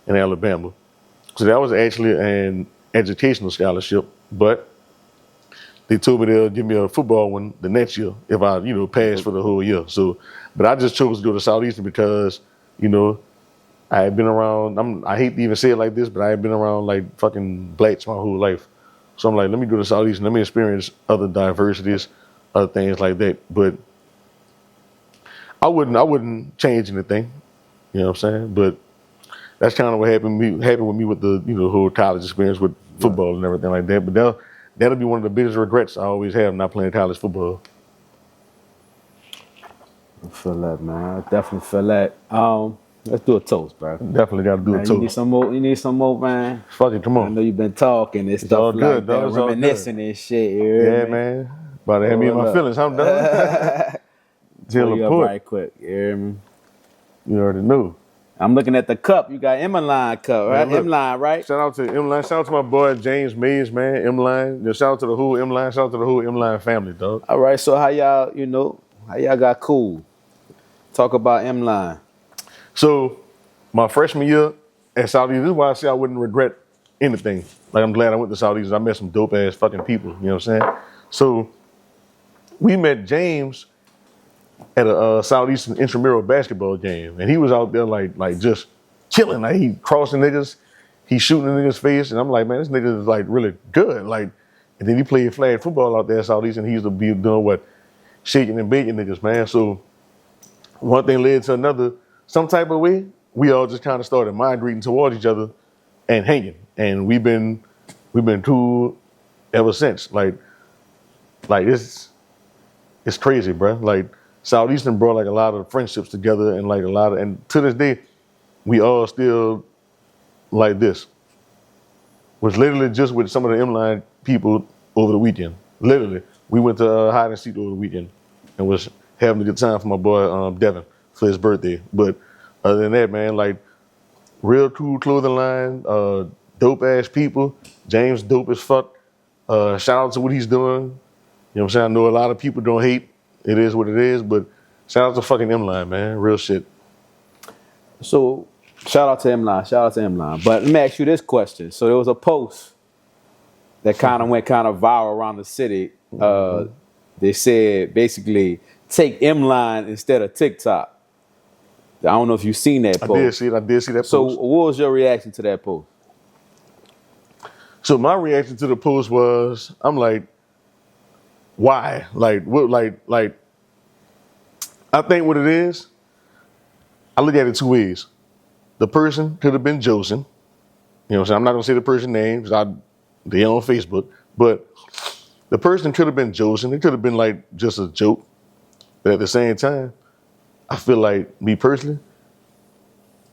in Alabama. So that was actually an educational scholarship, but they told me they'll give me a football one the next year if I, pass for the whole year. So, but I just chose to go to Southeastern because, I had been around, I hate to even say it like this, but I had been around like fucking blacks my whole life. So I'm like, let me go to Southeastern, let me experience other diversities, other things like that. But I wouldn't change anything, you know what I'm saying? But that's kind of what happened with me with the, whole college experience with football and everything like that. But that'll be one of the biggest regrets I always have not playing college football. I feel that, man. I definitely feel that. Let's do a toast, bro. Definitely got to do a toast. You need some more, man. Fuck it, come on. I know you've been talking and stuff all good, like that, dog. reminiscing and shit. Yeah, man. About to have me in my feelings. I'm done. Pull you up right quick. You hear me? You already knew. I'm looking at the cup. You got Emline cup, right? Emline, right? Shout out to Emline. Shout out to my boy James Mays, man. Emline. Shout out to the whole Emline. Shout out to the whole Emline family, dog. All right. So how y'all got cool? Talk about Emline. So my freshman year at Southeastern, this is why I say I wouldn't regret anything. Like, I'm glad I went to Southeastern. I met some dope ass fucking people. You know what I'm saying? So we met James at a Southeastern intramural basketball game, and he was out there like just chilling. Like, he crossing niggas, he shooting in niggas' face, and I'm like, man, this nigga is like really good. Like, and then he played flag football out there at Southeastern. He used to be doing shaking and baking niggas, man. So one thing led to another. Some type of way, we all just kind of started mind reading towards each other and hanging. And we've been cool ever since. Like it's crazy, bro. Like Southeastern brought like a lot of friendships together and like and to this day, we all still like this. Was literally just with some of the Emline people over the weekend. Literally, we went to hide and seek over the weekend and was having a good time for my boy Devin for his birthday. But other than that, man, like real cool clothing line, dope ass people. James dope as fuck. Shout out to what he's doing. You know what I'm saying? I know a lot of people don't hate. It is what it is, but shout out to fucking Emline, man. Real shit. So shout out to Emline. But let me ask you this question. So there was a post that went viral around the city. They said basically take Emline instead of TikTok. I don't know if you've seen that post. I did see that post. So what was your reaction to that post? So my reaction to the post was, I'm like, why? Like, what? Like, I think what it is, I look at it two ways. The person could have been chosen. You know what I'm saying? I'm not gonna say the person's name because they on Facebook, but the person could have been chosen. It could have been like just a joke. But at the same time, I feel like, me personally,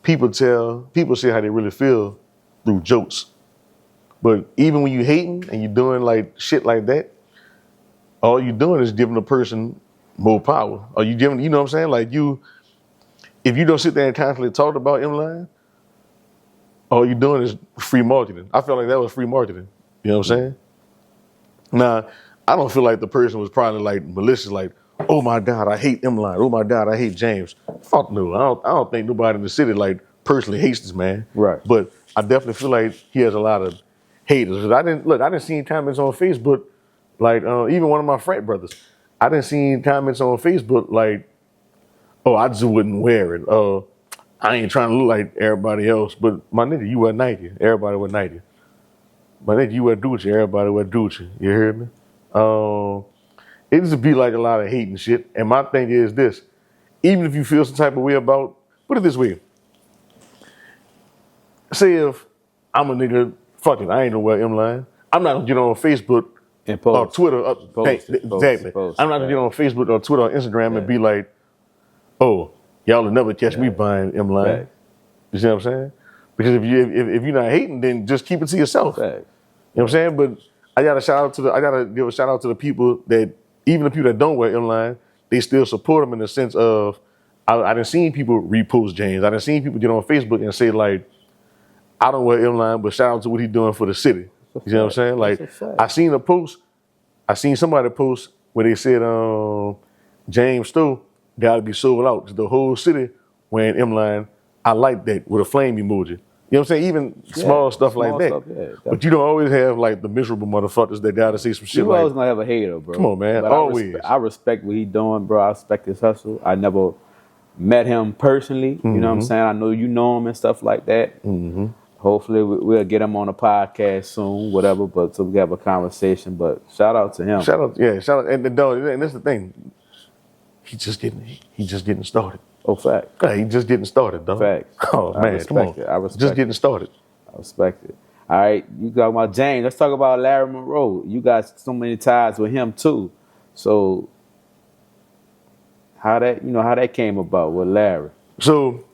people say how they really feel through jokes. But even when you hating and you doing like shit like that, all you doing is giving a person more power. Or you giving, you know what I'm saying? Like if you don't sit there and constantly talk about Emline, all you doing is free marketing. I felt like that was free marketing. You know what I'm saying? Now, I don't feel like the person was probably like malicious, like, oh my God, I hate Emline. Oh my God, I hate James. Fuck no. I don't think nobody in the city like personally hates this man. Right. But I definitely feel like he has a lot of haters. I didn't see comments on Facebook, like even one of my frat brothers. I didn't see comments on Facebook like, oh, I just wouldn't wear it. I ain't trying to look like everybody else. But my nigga, you wear Nike. Everybody wear Nike. My nigga, you wear Gucci. Everybody wear Gucci. You hear me? It just be like a lot of hate and shit. And my thing is this: even if you feel some type of way about, put it this way. Say if I'm a nigga, fuck it, I ain't gonna wear Emline. I'm not gonna get on Facebook And post. or Twitter. Exactly. I'm not gonna get on Facebook or Twitter or Instagram and be like, oh, y'all will never catch me buying Emline. Right. You see what I'm saying? Because if you're not hating, then just keep it to yourself. Right. You know what I'm saying? But I gotta give a shout out to the people that, even the people that don't wear Emline, they still support them in the sense of, I done seen people repost James. I done seen people get on Facebook and say like, I don't wear Emline, but shout out to what he's doing for the city. You know what I'm saying? Like, I seen somebody post where they said James Stowe gotta be sold out to the whole city wearing Emline. I like that with a flame emoji. You know what I'm saying? Even small stuff like that. But you don't always have like the miserable motherfuckers that gotta say some shit You like, always gonna have a hater, bro. come on, man, But always. I respect what he doing, bro. I respect his hustle. I never met him personally. You know what I'm saying? I know you know him and stuff like that. Mm-hmm. Hopefully we'll get him on a podcast soon, whatever. But so we have a conversation. But shout out to him. Shout out. And that's the thing. He's just getting started. Oh, fact. Yeah, he just getting started, dog. Facts. Oh I man, respect come on. it. I respect just it. getting started. I respect it. All right, you talking about James. Let's talk about Larry Marrow. You got so many ties with him too. So how that came about with Larry? So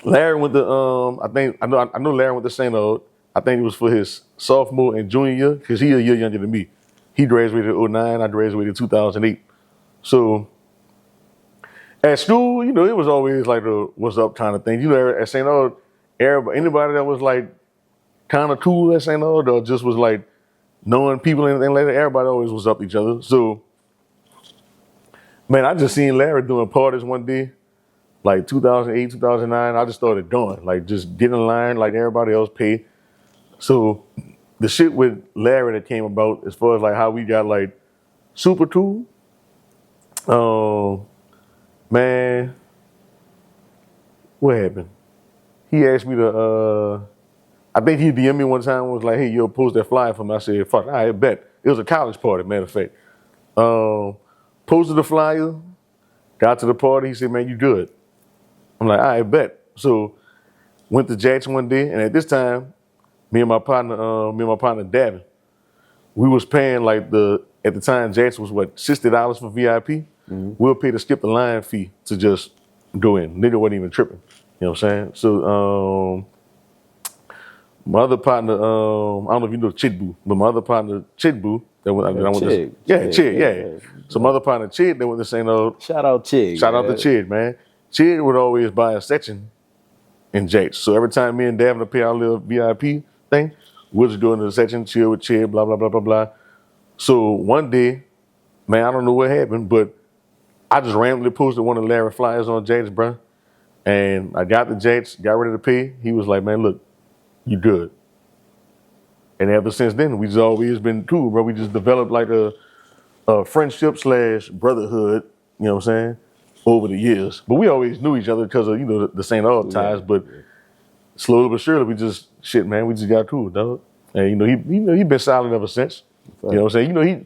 Larry went to I know Larry went to St. Aud. I think it was for his sophomore and junior year because he a year younger than me. He graduated in 2009. I graduated in 2008. So at school, you know, it was always like a what's up kind of thing. You know, at St. Aud, anybody that was like kind of cool at St. Aud or just was like knowing people and anything like that, everybody always was up to each other. So, man, I just seen Larry doing parties one day, like 2008, 2009. I just started doing, like just getting in line like everybody else paid. So the shit with Larry that came about as far as like how we got like super cool, man, what happened? He asked me to, I think he DM'd me one time and was like, hey, yo, post that flyer for me. I said, fuck, I bet. It was a college party, matter of fact. Posted the flyer, got to the party. He said, man, you good. I'm like, I bet. So went to Jackson one day, and at this time, me and my partner Davin, we was paying like at the time Jax was what, $60 for VIP. We'll pay to skip the line fee to just go in. Nigga wasn't even tripping. You know what I'm saying? So my other partner, I don't know if you know Chidbu, but my other partner Chidbu, Chid. So my other partner Chid, they went to St. Shout out Chig. Shout out to Chid, man. Chid would always buy a section in Jake's. So every time me and Davin would pay our little VIP thing, we'll just go into the section, chill with Chid, blah, blah, blah, blah, blah. So one day, man, I don't know what happened, but I just randomly posted one of Larry flyers on Jake's, bro. And I got the Jake's, got ready to pay. He was like, man, look, you good. And ever since then, we just always been cool, bro. We just developed like a friendship / brotherhood, you know what I'm saying, over the years. But we always knew each other because of, you know, the St. Aug ties. But slowly but surely, we just got cool, dog. And you know, he been silent ever since. You know what I'm saying? You know,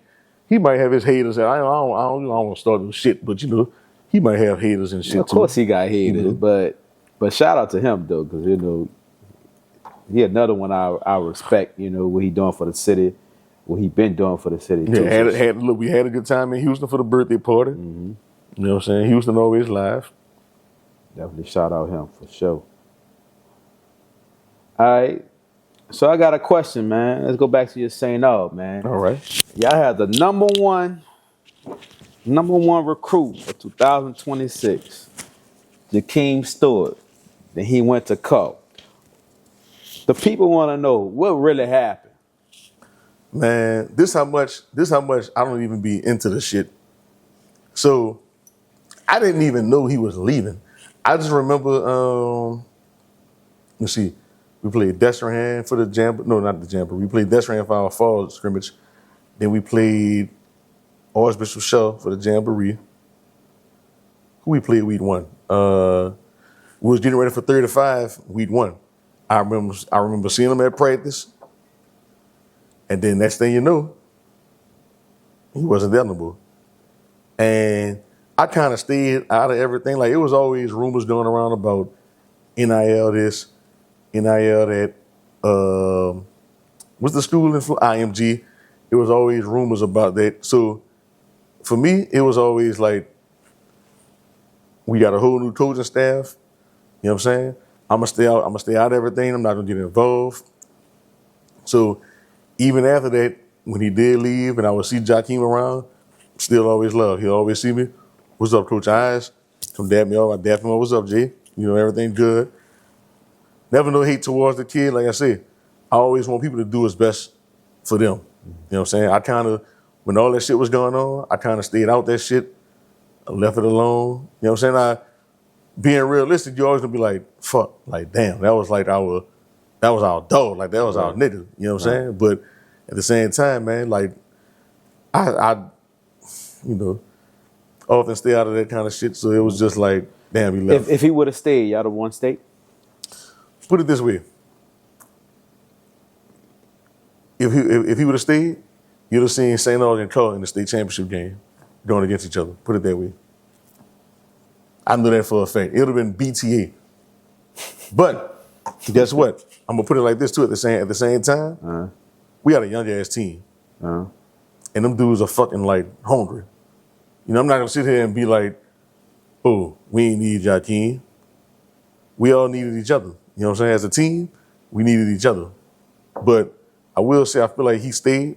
he might have his haters. I don't want to start no shit, but you know, he might have haters and shit. Of course, he got haters, you know? but shout out to him though, because you know, he another one I respect. You know what he doing for the city, what he been doing for the city. Too. Look, we had a good time in Houston for the birthday party. You know what I'm saying? Houston always live. Definitely shout out him for sure. All right. So I got a question, man. Let's go back to your St. Aug, man. All right. Y'all had the number one recruit for 2026, Jakeem Stewart. Then he went to Co. The people want to know what really happened. Man, this how much I don't even be into the shit. So I didn't even know he was leaving. I just remember, let's see. We played Destrehan for the Jamboree. No, not the Jamboree. We played Destrehan for our fall scrimmage. Then we played Archbishop Shaw for the Jamboree. Who we played week 1? We was getting ready for 35 week 1. I remember seeing him at practice. And then next thing you know, he wasn't there no more. And I kind of stayed out of everything. Like, it was always rumors going around about NIL this, NIL that. What's the school in IMG? It was always rumors about that. So for me, it was always like, we got a whole new coaching staff. You know what I'm saying? I'm gonna stay out of everything. I'm not gonna get involved. So even after that, when he did leave and I would see Jakeem around, still always love. He'll always see me. What's up, Coach Eyez? Come dab me off. I dab him up. What's up, Jay? You know, everything good. Never no hate towards the kid. Like I said, I always want people to do what's best for them. You know what I'm saying? I kind of, when all that shit was going on, I kind of stayed out that shit. I left it alone. You know what I'm saying? Being realistic, you always gonna be like, fuck, like, damn, that was our dog. Like, that was our nigga. You know what I'm saying? But at the same time, man, like, I you know, often stay out of that kind of shit. So it was just like, damn, he left. If he would have stayed, y'all would have won state? Put it this way. If he would have stayed, you'd have seen St. Aug and Co in the state championship game going against each other. Put it that way. I knew that for a fact. It would have been BTA. But guess what? I'm gonna put it like this too. At the same time, we got a young ass team, and them dudes are fucking like hungry. You know, I'm not gonna sit here and be like, "Oh, we ain't need Jakeem." We all needed each other. You know what I'm saying? As a team, we needed each other. But I will say, I feel like he stayed.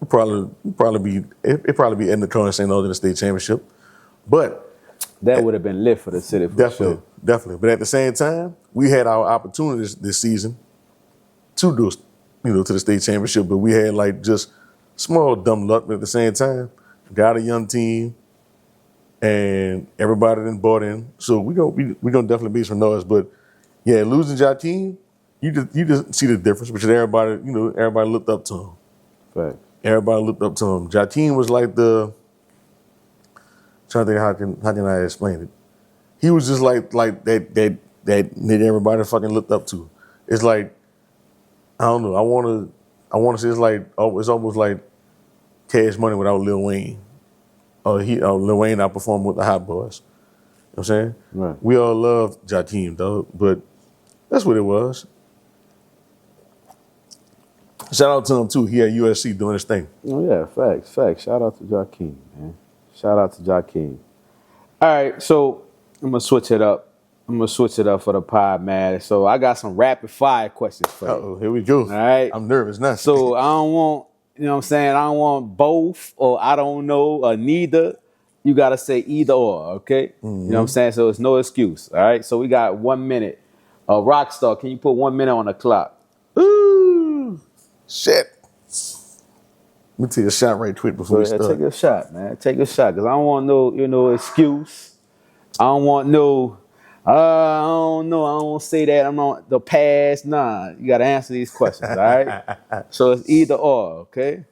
It'd probably be in the current St. Aug in the state championship. But that would have been lit for the city for sure. Definitely. But at the same time, we had our opportunities this season to do, you know, to the state championship. But we had like just small dumb luck. But at the same time, got a young team, and everybody done bought in. So we gonna definitely be some noise. But yeah, losing Jakeem, you just see the difference between everybody. You know, everybody looked up to him. Right. Everybody looked up to him. Jakeem was like trying to think how can I explain it? He was just like that nigga everybody fucking looked up to. It's like, I don't know. I wanna say it's almost like Cash Money without Lil Wayne. Lil Wayne outperformed with the Hot Boys. You know what I'm saying? Right. We all loved Jakeem, though, but that's what it was. Shout out to him too. He at USC doing his thing. Oh yeah, facts. Shout out to Jakeem, man. Shout out to Jakeem. All right, so I'm gonna switch it up. For the pod, man. So I got some rapid fire questions for you. Uh-oh, here we go. All right. I'm nervous now. So I don't want, you know what I'm saying? I don't want both or I don't know or neither. You got to say either or, okay? You know what I'm saying? So it's no excuse, all right? So we got 1 minute. Rockstar, can you put 1 minute on the clock? Ooh, shit. Let me take a shot right quick before we So, start. take a shot, man. Take a shot because I don't want no, excuse. I don't want no, I don't know. I don't want to say that. I'm on the past. Nah, you got to answer these questions, all right? So it's either or, okay?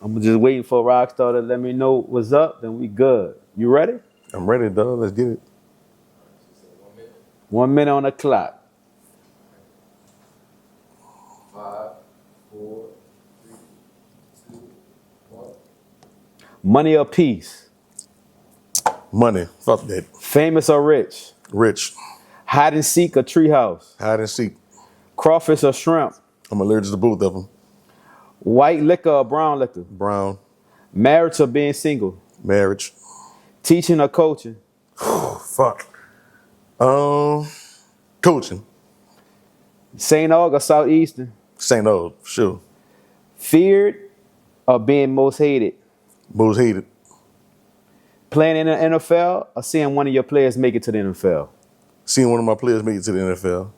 I'm just waiting for Rockstar to let me know what's up, then we good. You ready? I'm ready, dog. Let's get it. 1 minute on the clock. 5, 4, 3, 2, 1. Money or peace? Money. Fuck that. Famous or rich? Rich. Hide and seek or treehouse? Hide and seek. Crawfish or shrimp? I'm allergic to both of them. White liquor or brown liquor? Brown. Marriage or being single? Marriage. Teaching or coaching? Fuck. Coaching. St. Aug or Southeastern? St. Aug, sure. Feared or being most hated? Most hated. Playing in the NFL or seeing one of your players make it to the NFL? Seeing one of my players make it to the NFL.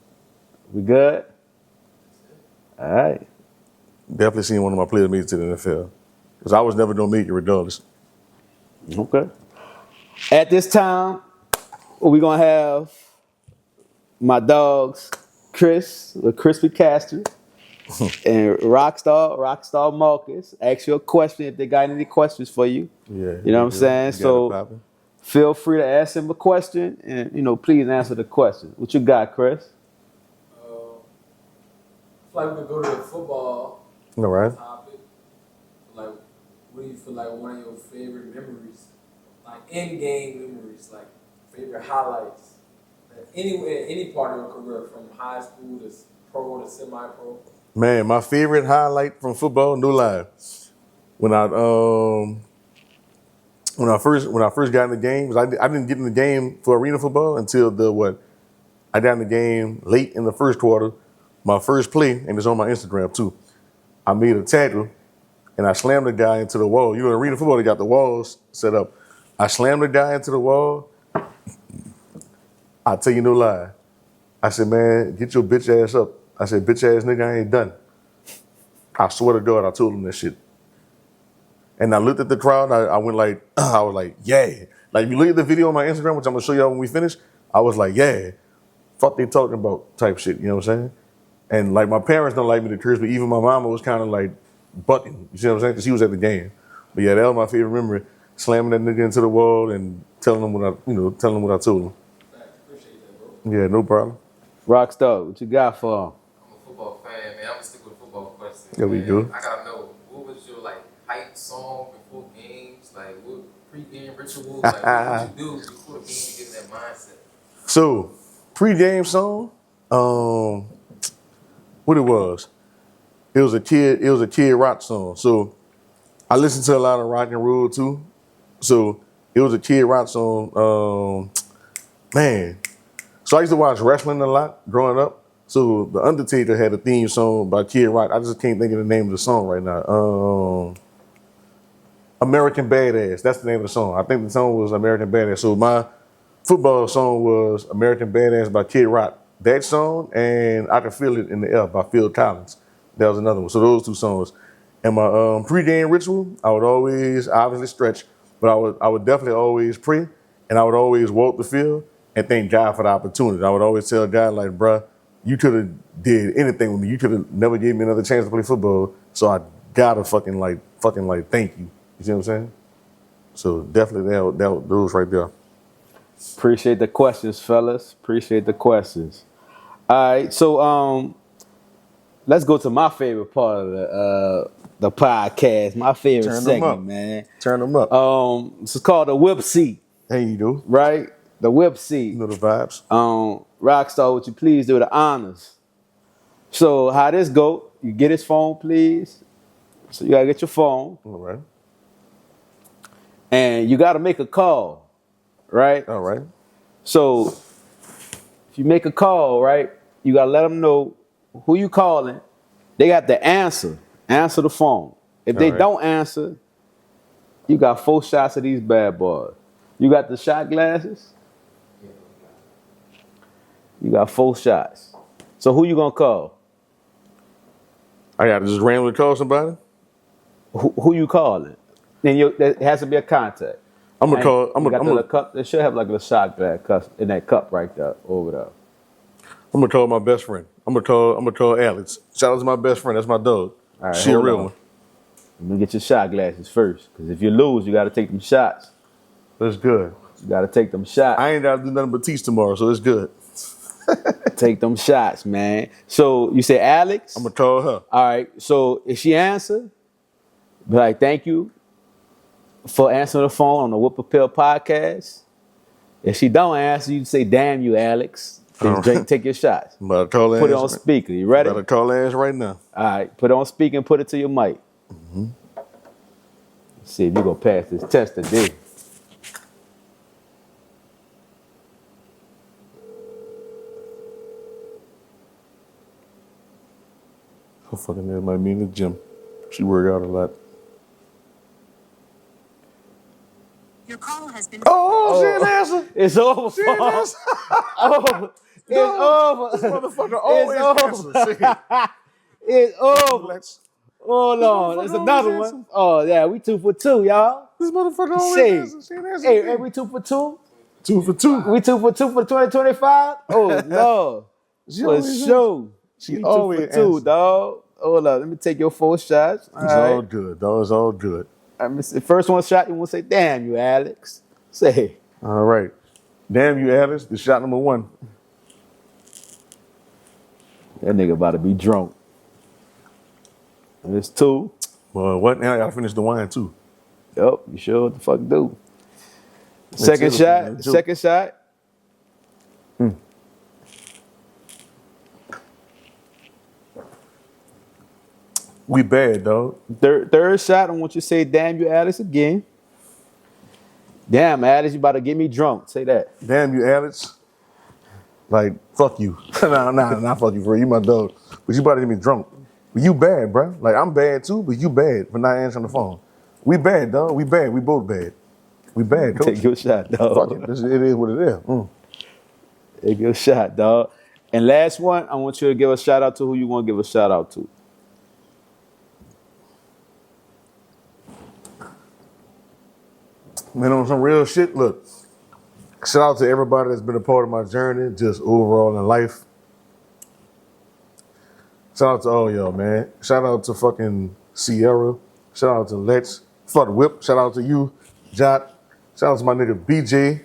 We good? All right. Definitely seeing one of my players make it to the NFL. Because I was never going to make it regardless. Okay. At this time, we're going to have my dogs, Chris, the Crispy Caster, and Rockstar Marcus. Ask you a question if they got any questions for you. Yeah. You know what I'm saying? So feel free to ask him a question and, please answer the question. What you got, Chris? I feel like we could go to the football All right. topic. Like, what do you feel like one of your favorite memories? Like, in-game memories, like favorite highlights. That any part of your career, from high school to pro to semi-pro. Man, my favorite highlight from football, no lie. When I first got in the game, 'cause I didn't get in the game for arena football until I got in the game late in the first quarter. My first play, and it's on my Instagram too. I made a tackle and I slammed the guy into the wall. You know, in arena football, they got the walls set up. I slammed the guy into the wall. I tell you no lie. I said, man, get your bitch ass up. I said, bitch ass nigga, I ain't done. I swear to God, I told him that shit. And I looked at the crowd, I went like, I was like, yeah. Like, if you look at the video on my Instagram, which I'm gonna show y'all when we finish, I was like, yeah. Fuck they talking about type shit, you know what I'm saying? And like, my parents don't like me to curse, but even my mama was kind of like bucking, you see what I'm saying? Because she was at the game. But yeah, that was my favorite memory, slamming that nigga into the wall and telling him what I told him. Appreciate that, bro. Yeah, no problem. Rockstar, what you got for him? I'm a football fan, man. I'm gonna stick with football questions. There we man. go. I gotta know, what was your hype song before games? Like, what pre-game rituals? Like, what you do before the game to get in that mindset? So, pre-game song, what it was a kid rock song. So I listened to a lot of rock and roll too. So it was a kid rock song. Man. So I used to watch wrestling a lot growing up. So The Undertaker had a theme song by Kid Rock. I just can't think of the name of the song right now. American Badass. That's the name of the song. I think the song was American Badass. So my football song was American Badass by Kid Rock. That song and I Can Feel It in the Air by Phil Collins. That was another one. So those two songs. And my pre-game ritual, I would always obviously stretch, but I would definitely always pray, and I would always walk the field and thank God for the opportunity. I would always tell God, like, bruh, you could have did anything with me. You could have never gave me another chance to play football. So I gotta fucking thank you. You see what I'm saying? So definitely those right there. Appreciate the questions, fellas. Appreciate the questions. All right, so let's go to my favorite part of the podcast. My favorite Turn them segment, up. man. Turn them up. This is called the whip seat, Hey, you do. right? The whip seat. You know the vibes. Rockstar, would you please do the honors? So how this go? you get his phone, please. So you gotta get your phone, All right. and you gotta make a call, right? All right. So if you make a call, right, you gotta let them know who you calling. They got to answer the phone. If they All right. don't answer, you got 4 shots of these bad boys. You got the shot glasses. You got 4 shots. So who you gonna call? I got to just randomly call somebody. Who you calling? Then there has to be a contact. I'm gonna call. I'm You got gonna. the little cup. They should have like a little shot glass in that cup right there over there. I'm gonna call my best friend. I'm gonna call Alex. Shout out to my best friend. That's my dog. All right, She a hold real on. one. Let me get your shot glasses first, because if you lose, you got to take them shots. That's good. You got to take them shots. I ain't gotta do nothing but teach tomorrow, so it's good. Take them shots, man. So you say Alex. I'm gonna call her. All right. So if she answer, be like, thank you for answering the phone on the Whoop Pill podcast. If she don't answer, you say, damn you, Alex. Then Drake, take your shots. I'm about to call her. Put it on speaker. You ready? About to call her ass right now. All right. Put it on speaker and put it to your mic. Let's see if you're going to pass this test today. Her fucking ass might be in the gym. She work out a lot. Your call has been. Oh, she didn't answer. It's over. She didn't Paul. answer. Oh, it's over. This motherfucker always over. answers. See? It's over. Let's- Hold on. There's another always one. Oh, yeah. We 2 for 2, y'all. This motherfucker always Say, answers. She didn't answer. hey, we 2 for 2? 2 for 2. We 2 for 2 for 2025? Oh, Lord. She For always sure. She We 2 always for 2, answers. dog. Hold up. Let me take your 4 shots. All It's right. all good, dog. It's all good. The first one shot, you want to say, damn you, Alex. Say, All right. Damn you, Alice. This shot number 1. that nigga about to be drunk. And it's 2. Well, what? Now I gotta finish the wine too. Yup, you sure what the fuck do. That's Second it, shot. man. Second shot. We bad, dog. Third shot, I want you to say, damn you, Alex, again. Damn, Alex, you about to get me drunk. Say that. Damn you, Alex. Like, fuck you. nah, not fuck you, for you my dog. But you about to get me drunk. But you bad, bro. Like, I'm bad too, but you bad for not answering the phone. We bad, dog. We bad. We both bad. We bad, coach. Take your shot, dog. Fuck it. It is what it is. Take your shot, dog. And last one, I want you to give a shout out to who you want to give a shout out to. Man, on some real shit, look. Shout out to everybody that's been a part of my journey, just overall in life. Shout out to all y'all, man. Shout out to fucking Sierra. Shout out to Lex. Fuck Whip. Shout out to you, Jot. Shout out to my nigga BJ,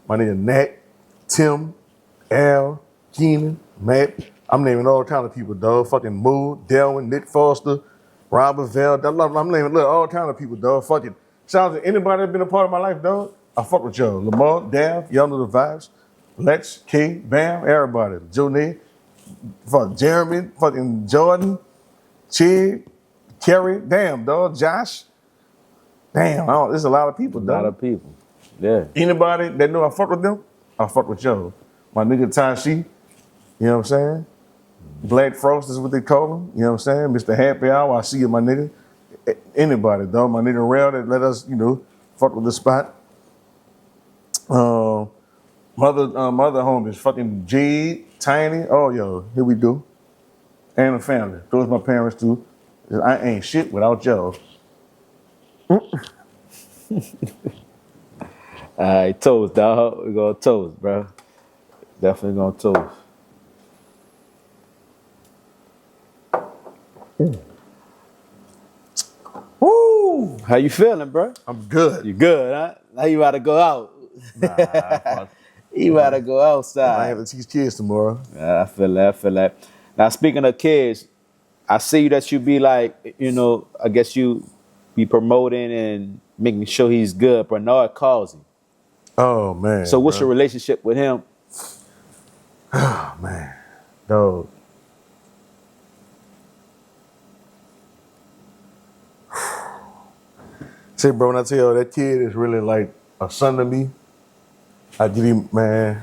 my nigga Nat, Tim, Al, Keenan, Matt. I'm naming all kind of people, dog. Fucking Moo, Delwin, Nick Foster, Robert Vell. I'm naming look, all kind of people, dog. Fucking shout out to anybody that's been a part of my life, dog. I fuck with y'all. Lamar, Dav, y'all know the vibes. Lex, K, Bam, everybody. Jonay, fuck Jeremy, fucking Jordan, Chig, Kerry, damn, dog, Josh. Damn, there's a lot of people, A dog. lot of people. Yeah. Anybody that know I fuck with them, I fuck with y'all. My nigga Tashi, you know what I'm saying? Black Frost is what they call him, you know what I'm saying? Mr. Happy Hour, I see you, my nigga. Anybody, dog. My nigga Rail that let us, fuck with the spot. Mother homies, fucking Jade, Tiny, oh yo, here we go. And the family. Those my parents too. I ain't shit without y'all. All right, toast, dog. We're going to toast, bro. Definitely going to toast. Woo! How you feeling, bro? I'm good. You good, huh? Now you about to go out. Fuck. You about to go I outside. have to teach kids tomorrow. I feel that. Now, speaking of kids, I see that you be like, I guess you be promoting and making sure he's good. Bernard Causey. Oh man. So what's bro. your relationship with him? Oh man. Dog. Say, bro, when I tell you that kid is really like a son to me, I get him, man.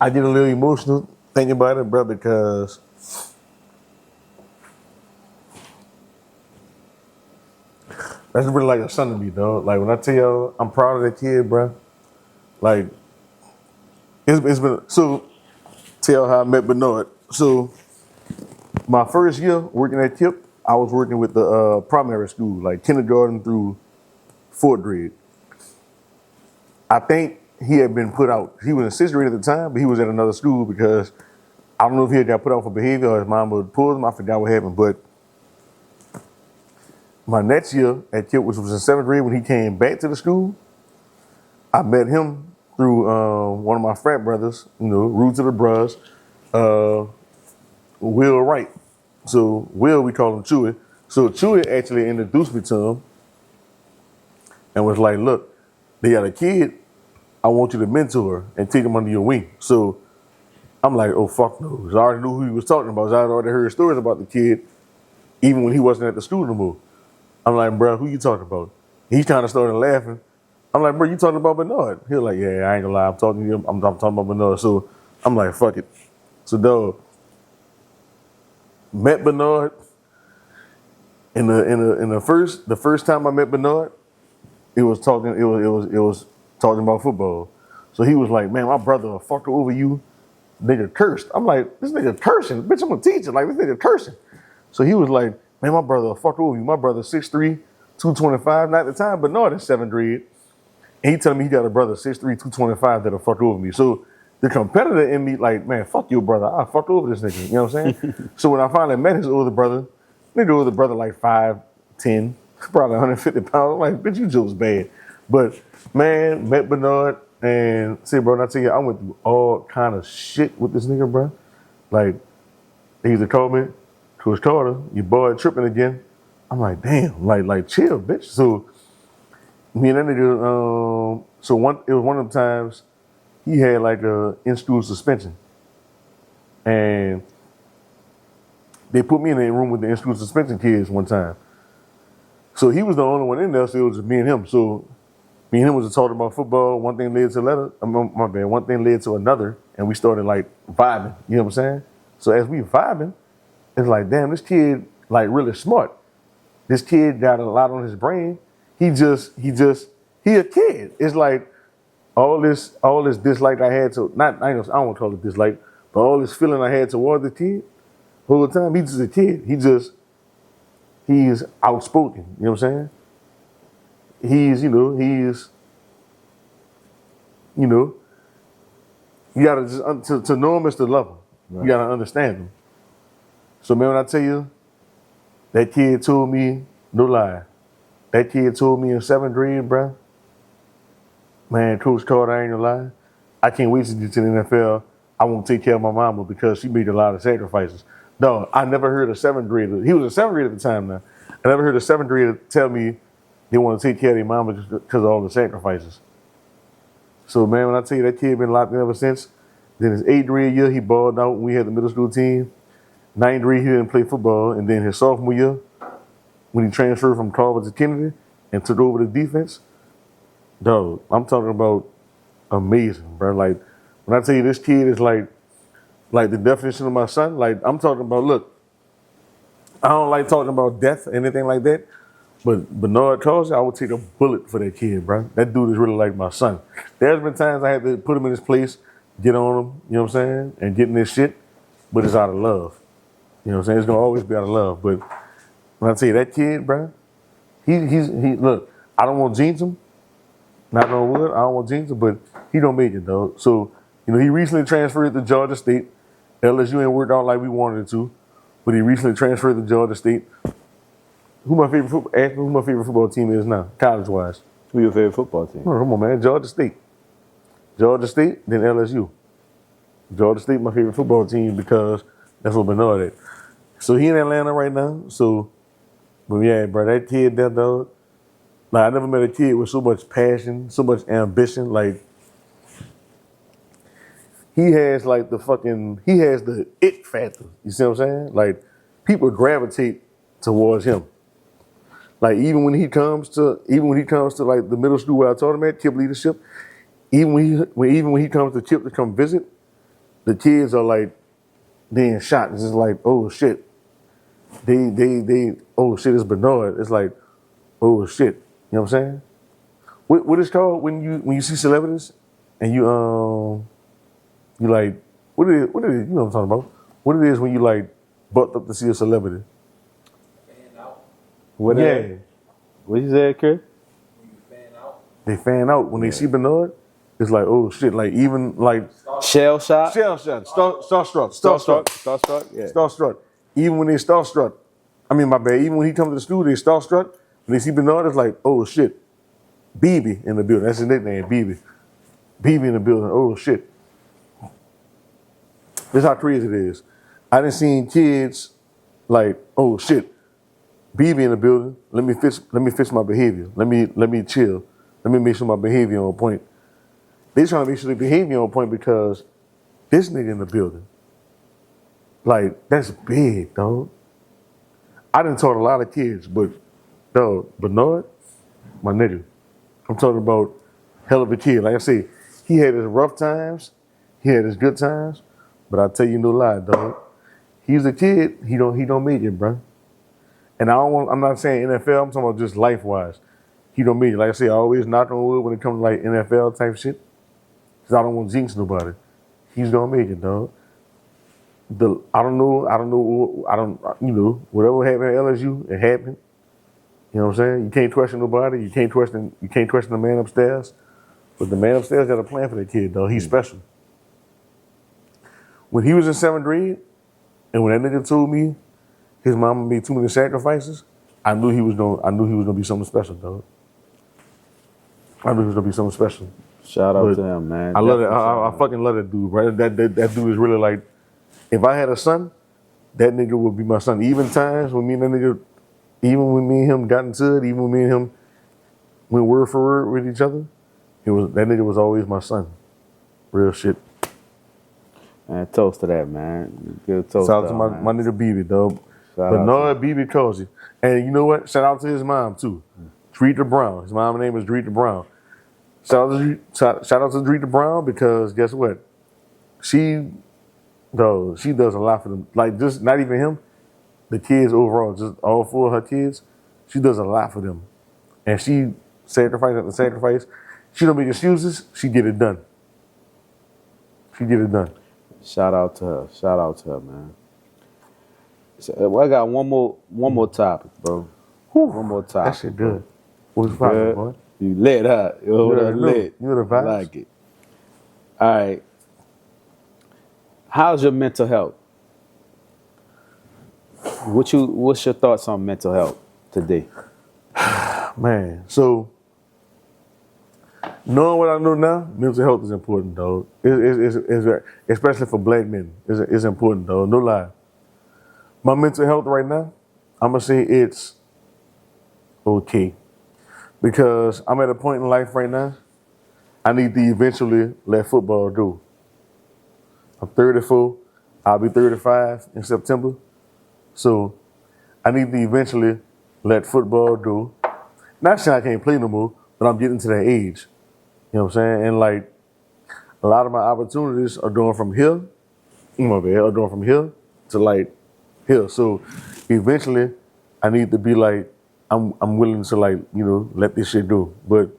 I get a little emotional thinking about it, bro, because that's really like a son to me, dog. Like when I tell you I'm proud of that kid, bro. Like it's been so. Tell how I met Bernard. So my first year working at KIP, I was working with the primary school, like kindergarten through fourth grade. I think he had been put out. He was in sixth grade at the time, but he was at another school because I don't know if he had got put out for behavior or his mom would pull him. I forgot what happened. But my next year at KIP, which was in seventh grade, when he came back to the school, I met him through one of my frat brothers, Root to the Bros, Will Wright. So Will, we call him Chewy. So Chewy actually introduced me to him and was like, look, they got a kid, I want you to mentor and take him under your wing. So I'm like, oh, fuck no. 'Cause I already knew who he was talking about. I had already heard stories about the kid, even when he wasn't at the school no more. I'm like, bro, who you talking about? He kind of started laughing. I'm like, bro, you talking about Bernard? He was like, yeah, I ain't gonna lie, I'm talking to you. I'm talking about Bernard. So I'm like, fuck it. So dog, met Bernard. In the first time I met Bernard, it was talking about football. So he was like, man, my brother will fuck over you. Nigga cursed. I'm like, this nigga cursing. Bitch, I'm a teacher. Like, this nigga cursing. So he was like, man, my brother will fuck over you. My brother 6'3", 225. Not at the time, Bernard in seventh grade. And he telling me he got a brother 6'3", 225 that'll fuck over me. So the competitor in me, like, man, fuck your brother. I'll fuck over this nigga. You know what I'm saying? So when I finally met his older brother, like 5'10", probably 150 pounds. I'm like, bitch, you jokes bad. But man, met Bernard and see, bro, I tell you, I went through all kind of shit with this nigga, bro. Like, they used to call me, Coach Carter, your boy tripping again. I'm like, damn, like chill, bitch. So me and that nigga, it was one of the times he had like a in-school suspension. And they put me in a room with the in-school suspension kids one time. So he was the only one in there, so it was just me and him. So me and him was talking about football. One thing led to one thing led to another, and we started like vibing. You know what I'm saying? So as we vibing, it's like, damn, this kid like really smart. This kid got a lot on his brain. He a kid. It's like all this dislike I had to I don't want to call it dislike, but all this feeling I had toward the kid, whole time he's just a kid. He's outspoken. You know what I'm saying? You gotta just to know him is to love him. Right. You gotta understand him. So man, when I tell you, that kid told me, no lie, that kid told me in seventh grade, bruh, man, Coach Carter, I ain't gonna lie, I can't wait to get to the NFL. I won't take care of my mama because she made a lot of sacrifices. No, I never heard a seventh grader. He was a seventh grader at the time now. I never heard a seventh grader tell me they want to take care of their mama just because of all the sacrifices. So man, when I tell you that kid been locked in ever since, then his eighth grade year, he balled out when we had the middle school team. Ninth grade, he didn't play football. And then his sophomore year, when he transferred from Carver to Kennedy and took over the defense, dog, I'm talking about amazing, bro. Like, when I tell you this kid is like the definition of my son, like, I'm talking about, look, I don't like talking about death or anything like that, but Bernard Causey, I would take a bullet for that kid, bro. That dude is really like my son. There's been times I had to put him in his place, get on him, you know what I'm saying, and get in this shit, but it's out of love. You know what I'm saying? It's gonna always be out of love. But when I tell you that kid, bro, he look, I don't want to jinx him. Not no wood, I don't want to jinx him, but he don't make it, though. So, he recently transferred to Georgia State. LSU ain't worked out like we wanted it to, but he recently transferred to Georgia State. Who my favorite football team is now, college-wise? Who your favorite football team? Oh, come on, man. Georgia State. Georgia State, then LSU. Georgia State, my favorite football team because that's what Bernard at. So he in Atlanta right now. So, but yeah, bro, that kid, that dog. Like, I never met a kid with so much passion, so much ambition. Like, he has the it factor. You see what I'm saying? Like, people gravitate towards him. Like even when he comes to like the middle school where I taught him at, Chip Leadership, even when he comes to Chip to come visit, the kids are like being shot. It's just like, oh shit. They oh shit, it's Bernard. It's like, oh shit. You know what I'm saying? What is called when you see celebrities and you like what it is, you know what I'm talking about? What it is when you like bucked up to see a celebrity. Fan out. What What you said, Chris? When you fan out. They fan out when they see Bernard. It's like, oh shit, like even like Shell shot. starstruck. Yeah. Starstruck. Even when they starstruck, I mean my bad. Even when he comes to the studio, they starstruck. When they see Bernard, it's like, oh shit, BB in the building. That's his nickname, BB. BB in the building. Oh shit. This is how crazy it is. I done seen kids like, oh shit, BB in the building. Let me fix my behavior. Let me chill. Let me make sure my behavior on point. They trying to make sure the behavior on point because this nigga in the building. Like, that's big, dog. I done taught a lot of kids, but dog, Bernard, my nigga. I'm talking about hell of a kid. Like I say, he had his rough times, he had his good times, but I tell you no lie, dog. He's a kid, he don't make it, bro. And I'm not saying NFL, I'm talking about just life-wise. He don't make it. Like I say, I always knock on wood when it comes to like NFL type shit. Cause I don't want to jinx nobody. He's gonna make it, dog. I don't know, whatever happened at LSU, it happened. You know what I'm saying? You can't question nobody. You can't question the man upstairs. But the man upstairs got a plan for that kid, dog. He's special. When he was in 7th grade, and when that nigga told me his mama made too many sacrifices, I knew he was gonna be something special, dog. I knew he was gonna be something special. Shout out to him, man. I love it. I fucking love that dude, right? That dude is really like, if I had a son, that nigga would be my son. Even times when me and that nigga, even when me and him got into it, even when me and him went word for word with each other, that nigga was always my son. Real shit. Man, toast to that, man. Good toast. Shout out to my nigga BB, dog. Bernard BB Causey. And you know what? Shout out to his mom too. Drita Brown. His mom's name is Drita Brown. Shout out to Drita Brown because guess what? She does a lot for them. Like just not even him, the kids overall, just all 4 of her kids, she does a lot for them. And she sacrifice after sacrifice. She don't make excuses, she get it done. Shout out to her, man. So, I got one more topic, bro. One more topic. That shit good. What's poppin', boy? You lit, huh? You lit. You the vibes? Like it. All right. How's your mental health? What's your thoughts on mental health today? Man, so knowing what I know now, mental health is important, dog. It's especially for black men. It's important, dog. No lie. My mental health right now, I'm gonna say it's okay. Because I'm at a point in life right now, I need to eventually let football go. I'm 34, I'll be 35 in September. So I need to eventually let football go. Not saying I can't play no more, but I'm getting to that age. You know what I'm saying? And like a lot of my opportunities are going from here, to like here. So eventually I need to be like, I'm willing to like, let this shit go. But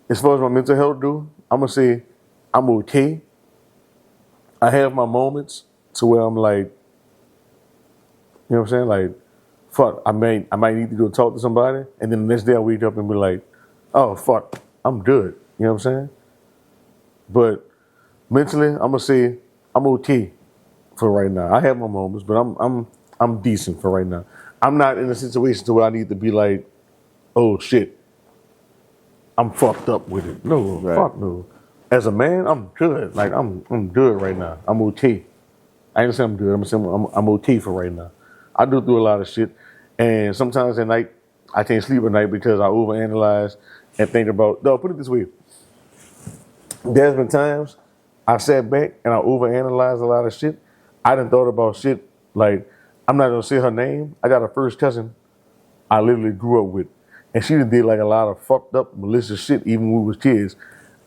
as far as my mental health do, I'm gonna say I'm okay. I have my moments to where I'm like, you know what I'm saying? Like, fuck, I might need to go talk to somebody, and then the next day I wake up and be like, oh fuck, I'm good. You know what I'm saying? But mentally, I'm gonna say I'm okay for right now. I have my moments, but I'm decent for right now. I'm not in a situation to where I need to be like, oh shit, I'm fucked up with it. No, Right. Fuck no. As a man, I'm good. Like I'm good right now. I'm okay. I ain't gonna say I'm good. I'm gonna say I'm okay for right now. I do through a lot of shit, and sometimes at night I can't sleep at night because I overanalyze and think about. No, put it this way. There's been times I sat back and I overanalyzed a lot of shit. I done thought about shit like I'm not gonna say her name. I got a first cousin I literally grew up with, and she done did like a lot of fucked up malicious shit even when we was kids.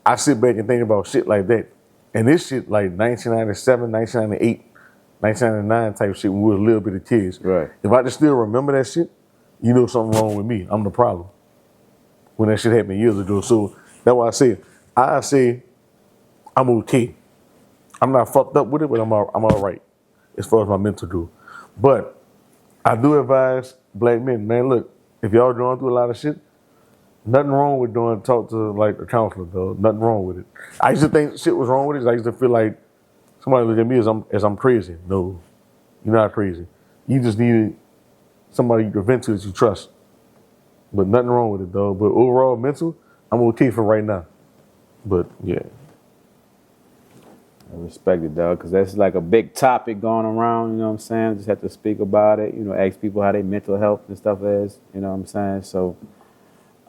I sit back and think about shit like that, and this shit like 1997, 1998, 1999 type shit when we was a little bit of kids. Right. If I just still remember that shit, you know something wrong with me. I'm the problem. When that shit happened years ago, so that's why I say I'm okay. I'm not fucked up with it, but I'm all right as far as my mental go. But I do advise black men, man, look, if y'all going through a lot of shit, nothing wrong with talk to like a counselor, though. Nothing wrong with it. I used to think shit was wrong with it. I used to feel like somebody look at me as I'm crazy. No, you're not crazy. You just needed somebody you can vent to that you trust. But nothing wrong with it, though. But overall, mental, I'm okay for right now. But yeah. I respect it, dog, because that's like a big topic going around, you know what I'm saying? Just have to speak about it, you know, ask people how their mental health and stuff is, you know what I'm saying? So,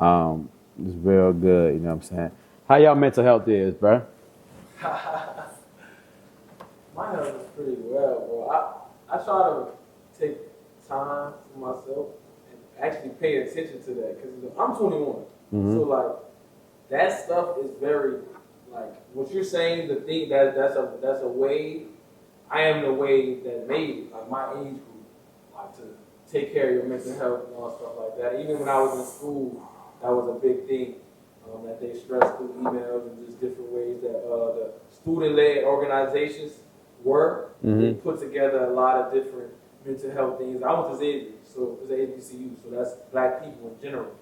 it's real good, you know what I'm saying? How y'all mental health is, bro? My health is pretty well, bro. I try to take time for myself and actually pay attention to that because I'm 21. So like that stuff is very like what you're saying. The thing that's a wave. I am the wave that made it. Like my age group, like to take care of your mental health and all stuff like that. Even when I was in school, that was a big thing that they stressed through emails and just different ways that the student-led organizations were. They put together a lot of different mental health things. I went to Eyez, so it was HBCU, so that's black people in general.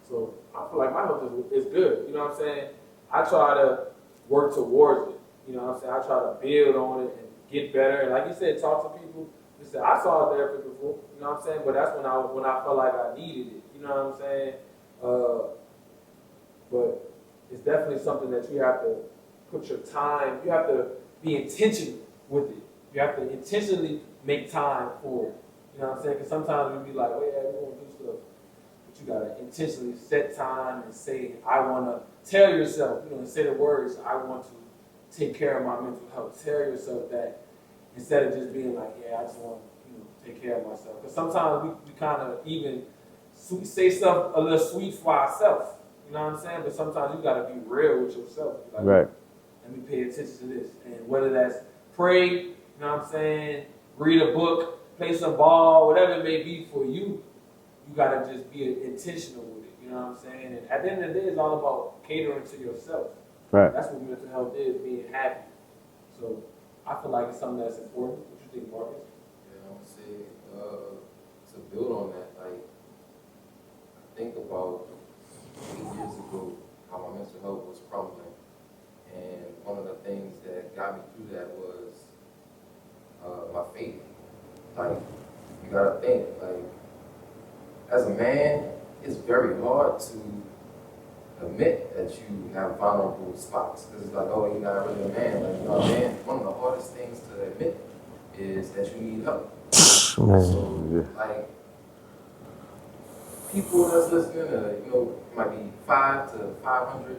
So I feel like my health is good. You know what I'm saying? I try to work towards it. You know what I'm saying? I try to build on it and get better. And like you said, talk to people. You said I saw a therapist before. You know what I'm saying? But that's when I felt like I needed it. You know what I'm saying? But it's definitely something that you have to put your time. You have to be intentional with it. You have to intentionally make time for it. You know what I'm saying? Because sometimes we be like, oh yeah, we want to do stuff. But you got to intentionally set time and say, I want to tell yourself, you know, and say the words, I want to take care of my mental health. Tell yourself that instead of just being like, yeah, I just want to, you know, take care of myself. Because sometimes we kind of even say stuff a little sweet for ourselves. You know what I'm saying? But sometimes you got to be real with yourself. Like, Right. Let me pay attention to this. And whether that's pray, you know what I'm saying, read a book, play some ball, whatever it may be for you, you got to just be intentional with it. You know what I'm saying? And at the end of the day, it's all about catering to yourself. Right. That's what mental health is, being happy. So I feel like it's something that's important. What you think, Marcus? Yeah, I would say to build on that, like I think about 8 years ago how my mental health was crumbling, and one of the things that got me through that was my faith. Like you gotta think, like as a man, it's very hard to admit that you have vulnerable spots. Because it's like, oh, you're not really a man. Like, you know what I mean? One of the hardest things to admit is that you need help. So, like, people that's listening, you know, might be 5 to 500,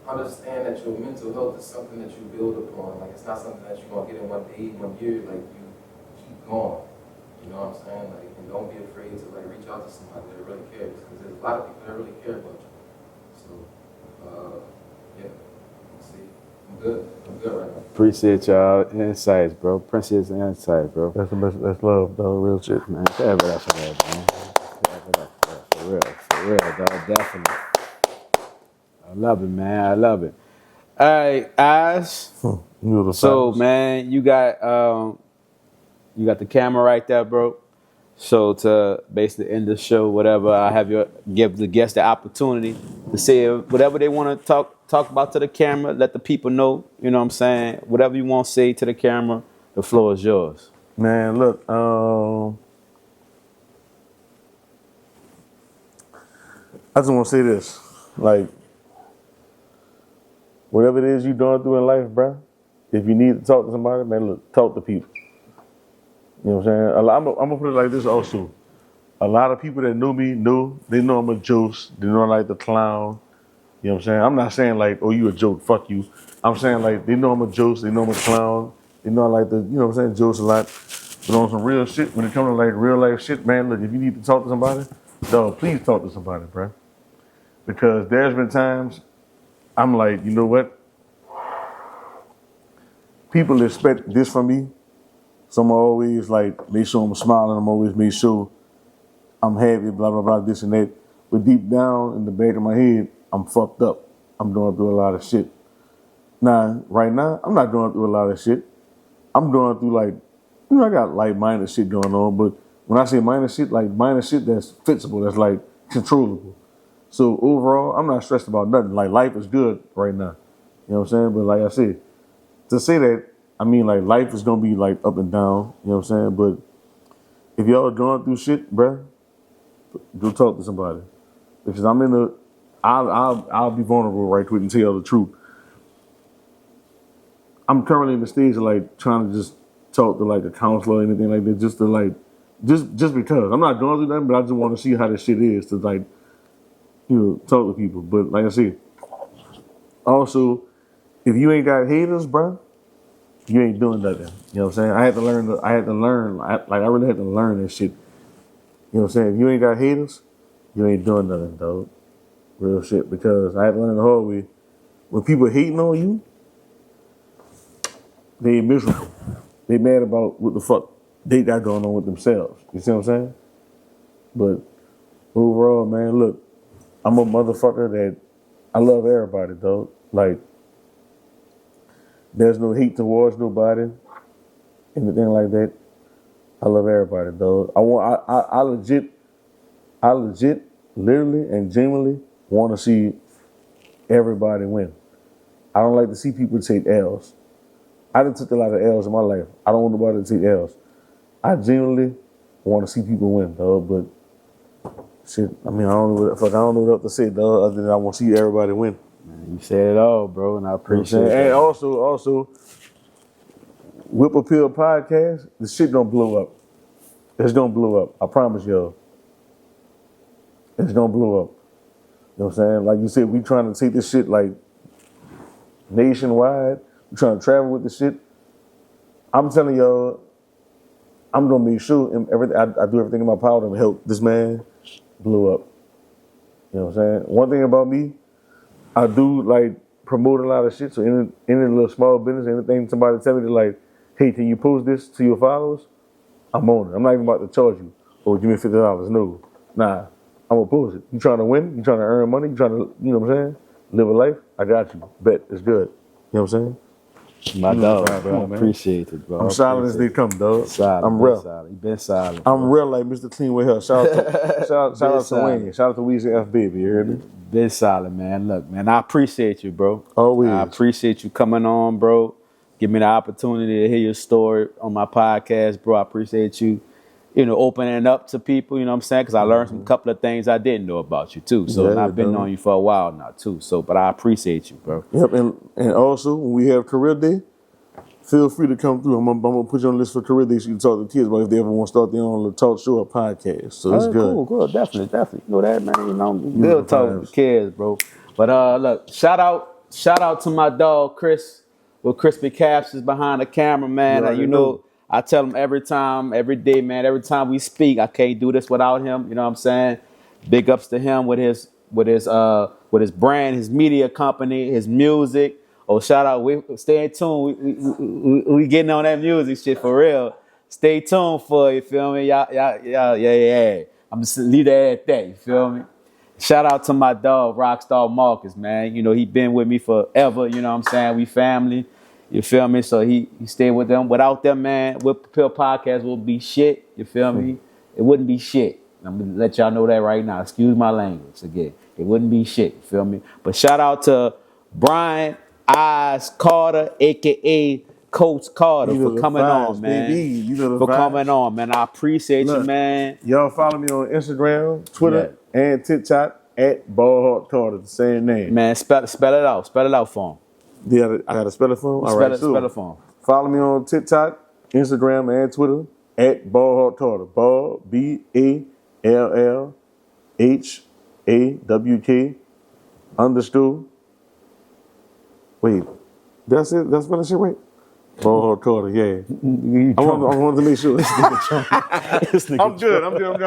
understand that your mental health is something that you build upon. Like, it's not something that you're going to get in 1 day, 1 year. Like, you keep going. You know what I'm saying? Like, and don't be afraid to like reach out to somebody that really cares, because there's a lot of people that really care about you. So, yeah. See, I'm good right now. Appreciate y'all insights, bro. Appreciate the insights, bro. That's the best. That's love, though. Real shit. Man, give it up for that, man. Give it up for that. For real, dog. Definitely. I love it, man. I love it. All right, Eyez. So, man, you got the camera right there, bro. So to basically end the show, whatever, I have you give the guests the opportunity to say whatever they want to talk about to the camera. Let the people know, you know what I'm saying? Whatever you want to say to the camera, the floor is yours. Man, look, I just want to say this. Like, whatever it is you're going through in life, bro, if you need to talk to somebody, man, look, talk to people. You know what I'm saying? I'm going to put it like this also. A lot of people that know me they know I'm a joke. They know I like the clown. You know what I'm saying? I'm not saying like, oh, you a joke, fuck you. I'm saying like, they know I'm a joke. They know I'm a clown. You know, I like to, you know what I'm saying, jokes a lot. But on some real shit, when it comes to like real life shit, man, look, if you need to talk to somebody, dog, please talk to somebody, bro. Because there's been times I'm like, you know what? People expect this from me. So I'm always like, make sure I'm smiling. I'm always make sure I'm happy, blah, blah, blah, this and that. But deep down in the back of my head, I'm fucked up. I'm going through a lot of shit. Now, right now, I'm not going through a lot of shit. I'm going through like, you know, I got like minor shit going on, but when I say minor shit, like minor shit that's fixable, that's like controllable. So overall, I'm not stressed about nothing. Like life is good right now. You know what I'm saying? But like I said, to say that, I mean like life is gonna be like up and down. You know what I'm saying? But if y'all going through shit, bruh, go talk to somebody. Because I'm in the, I'll be vulnerable right quick and tell you the truth. I'm currently in the stage of like trying to just talk to like a counselor or anything like that, just to like, just because I'm not going through nothing, but I just want to see how this shit is to like, you know, talk to people. But like I said, also, if you ain't got haters, bro, you ain't doing nothing. You know what I'm saying? I really had to learn that shit. You know what I'm saying? If you ain't got haters, you ain't doing nothing, dog. Real shit. Because I had to learn the hard way. When people hating on you, they ain't miserable. They mad about what the fuck they got going on with themselves. You see what I'm saying? But overall, man, look, I'm a motherfucker that I love everybody, dog. Like, there's no hate towards nobody, anything like that. I love everybody, dog. I legit, literally and genuinely want to see everybody win. I don't like to see people take L's. I done took a lot of L's in my life. I don't want nobody to take L's. I genuinely want to see people win, dog. But shit, I mean, I don't know what else to say, dog. Other than I want to see everybody win. Man, you said it all, bro, and I appreciate it. And also, Whip Appeal Podcast, the shit don't blow up. It's gonna blow up. I promise y'all. It's gonna blow up. You know what I'm saying? Like you said, we trying to take this shit like nationwide. We trying to travel with the shit. I'm telling y'all, I'm gonna make sure I do everything in my power to help this man blow up. You know what I'm saying? One thing about me, I do like promote a lot of shit. So any little small business, anything somebody tell me to like, hey, can you post this to your followers? I'm on it. I'm not even about to charge you. Oh, give me $50. No. Nah. I'm gonna post it. You trying to win? You trying to earn money? You trying to, you know what I'm saying? Live a life? I got you. Bet. It's good. You know what I'm saying? My dog, bro. I appreciate it, bro. I'm silent as they come, dog. Solid, I'm real. Solid. You been solid. I'm real like Mr. Clean with her. Shout out to Wayne. Shout out to Weezy F Baby. You hear me? Been solid, man. Look, man, I appreciate you, bro. Always. I appreciate you coming on, bro. Give me the opportunity to hear your story on my podcast, bro. I appreciate you, you know, opening up to people, you know what I'm saying? Because I learned some couple of things I didn't know about you, too. So, and I've been on you for a while now, too. So, but I appreciate you, bro. Yep, and also, when we have career day, feel free to come through. I'm gonna put you on the list for career day so you can talk to kids about if they ever want to start their own little talk show or podcast. So it's good. Cool, definitely. You know that, man. You know, I'm good talking to kids, bro. But look, shout out to my dog Chris with Crispy Captions behind the camera, man. And you know, I tell him every time, every day, man. Every time we speak, I can't do this without him. You know what I'm saying? Big ups to him with his brand, his media company, his music. Oh, shout out! Stay tuned. We getting on that music shit for real. Stay tuned for it, you feel me? Yeah. I'm just leave that at that. You feel me? Shout out to my dog Rockstar Marcus, man. You know he been with me forever. You know what I'm saying? We family. You feel me? So he stayed with them. Without them, man, Whip Appeal Podcast will be shit. You feel me? It wouldn't be shit. I'm gonna let y'all know that right now. Excuse my language again. It wouldn't be shit. You feel me? But shout out to Bryant. Eyez Carter, aka Coach Carter, for coming on, man. For coming on, man. I appreciate you, man. Y'all follow me on Instagram, Twitter, and TikTok at Ballhawk Carter, the same name. Man, spell it out. Spell it out for him. Yeah, I gotta spell it for him. All right, spell it for him. Follow me on TikTok, Instagram, and Twitter at Ballhawk Carter. Ball BALLHAWK _ Wait, that's it? That's what I said, right? Oh, Carter, yeah. I wanted to make sure. I'm good. I'm good.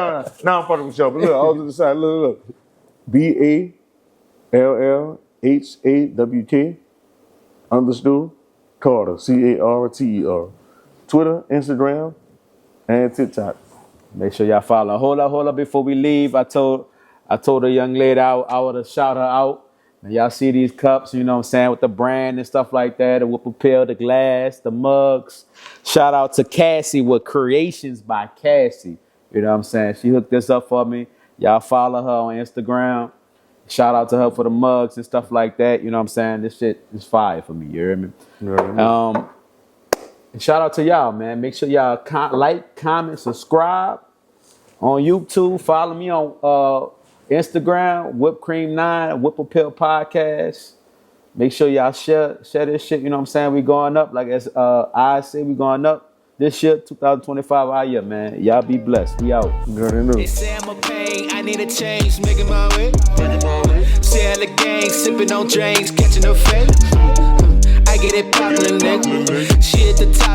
Now I'm fucking with y'all. But look, all to the side. Look. BALLHAWK _ Carter, CARTER. Twitter, Instagram, and TikTok. Make sure y'all follow. Hold up before we leave. I told the young lady I would have shout her out. And y'all see these cups, you know what I'm saying, with the brand and stuff like that, the Whipple Pill, the glass, the mugs. Shout out to Cassie with Creations by Cassie. You know what I'm saying? She hooked this up for me. Y'all follow her on Instagram. Shout out to her for the mugs and stuff like that. You know what I'm saying? This shit is fire for me. You hear me? And shout out to y'all, man. Make sure y'all like, comment, subscribe on YouTube. Follow me on Instagram, Whipped Cream 9, Whipple Pill Podcast. Make sure y'all share this shit. You know what I'm saying? We going up. Like as Eyez said, we going up. This year, 2025 out here, man. Y'all be blessed. We out. They say I'm a pain, I need a change, making my way. Say all the gang, sipping on drinks, catching a fade. I get it poppin', nigga. She at the top.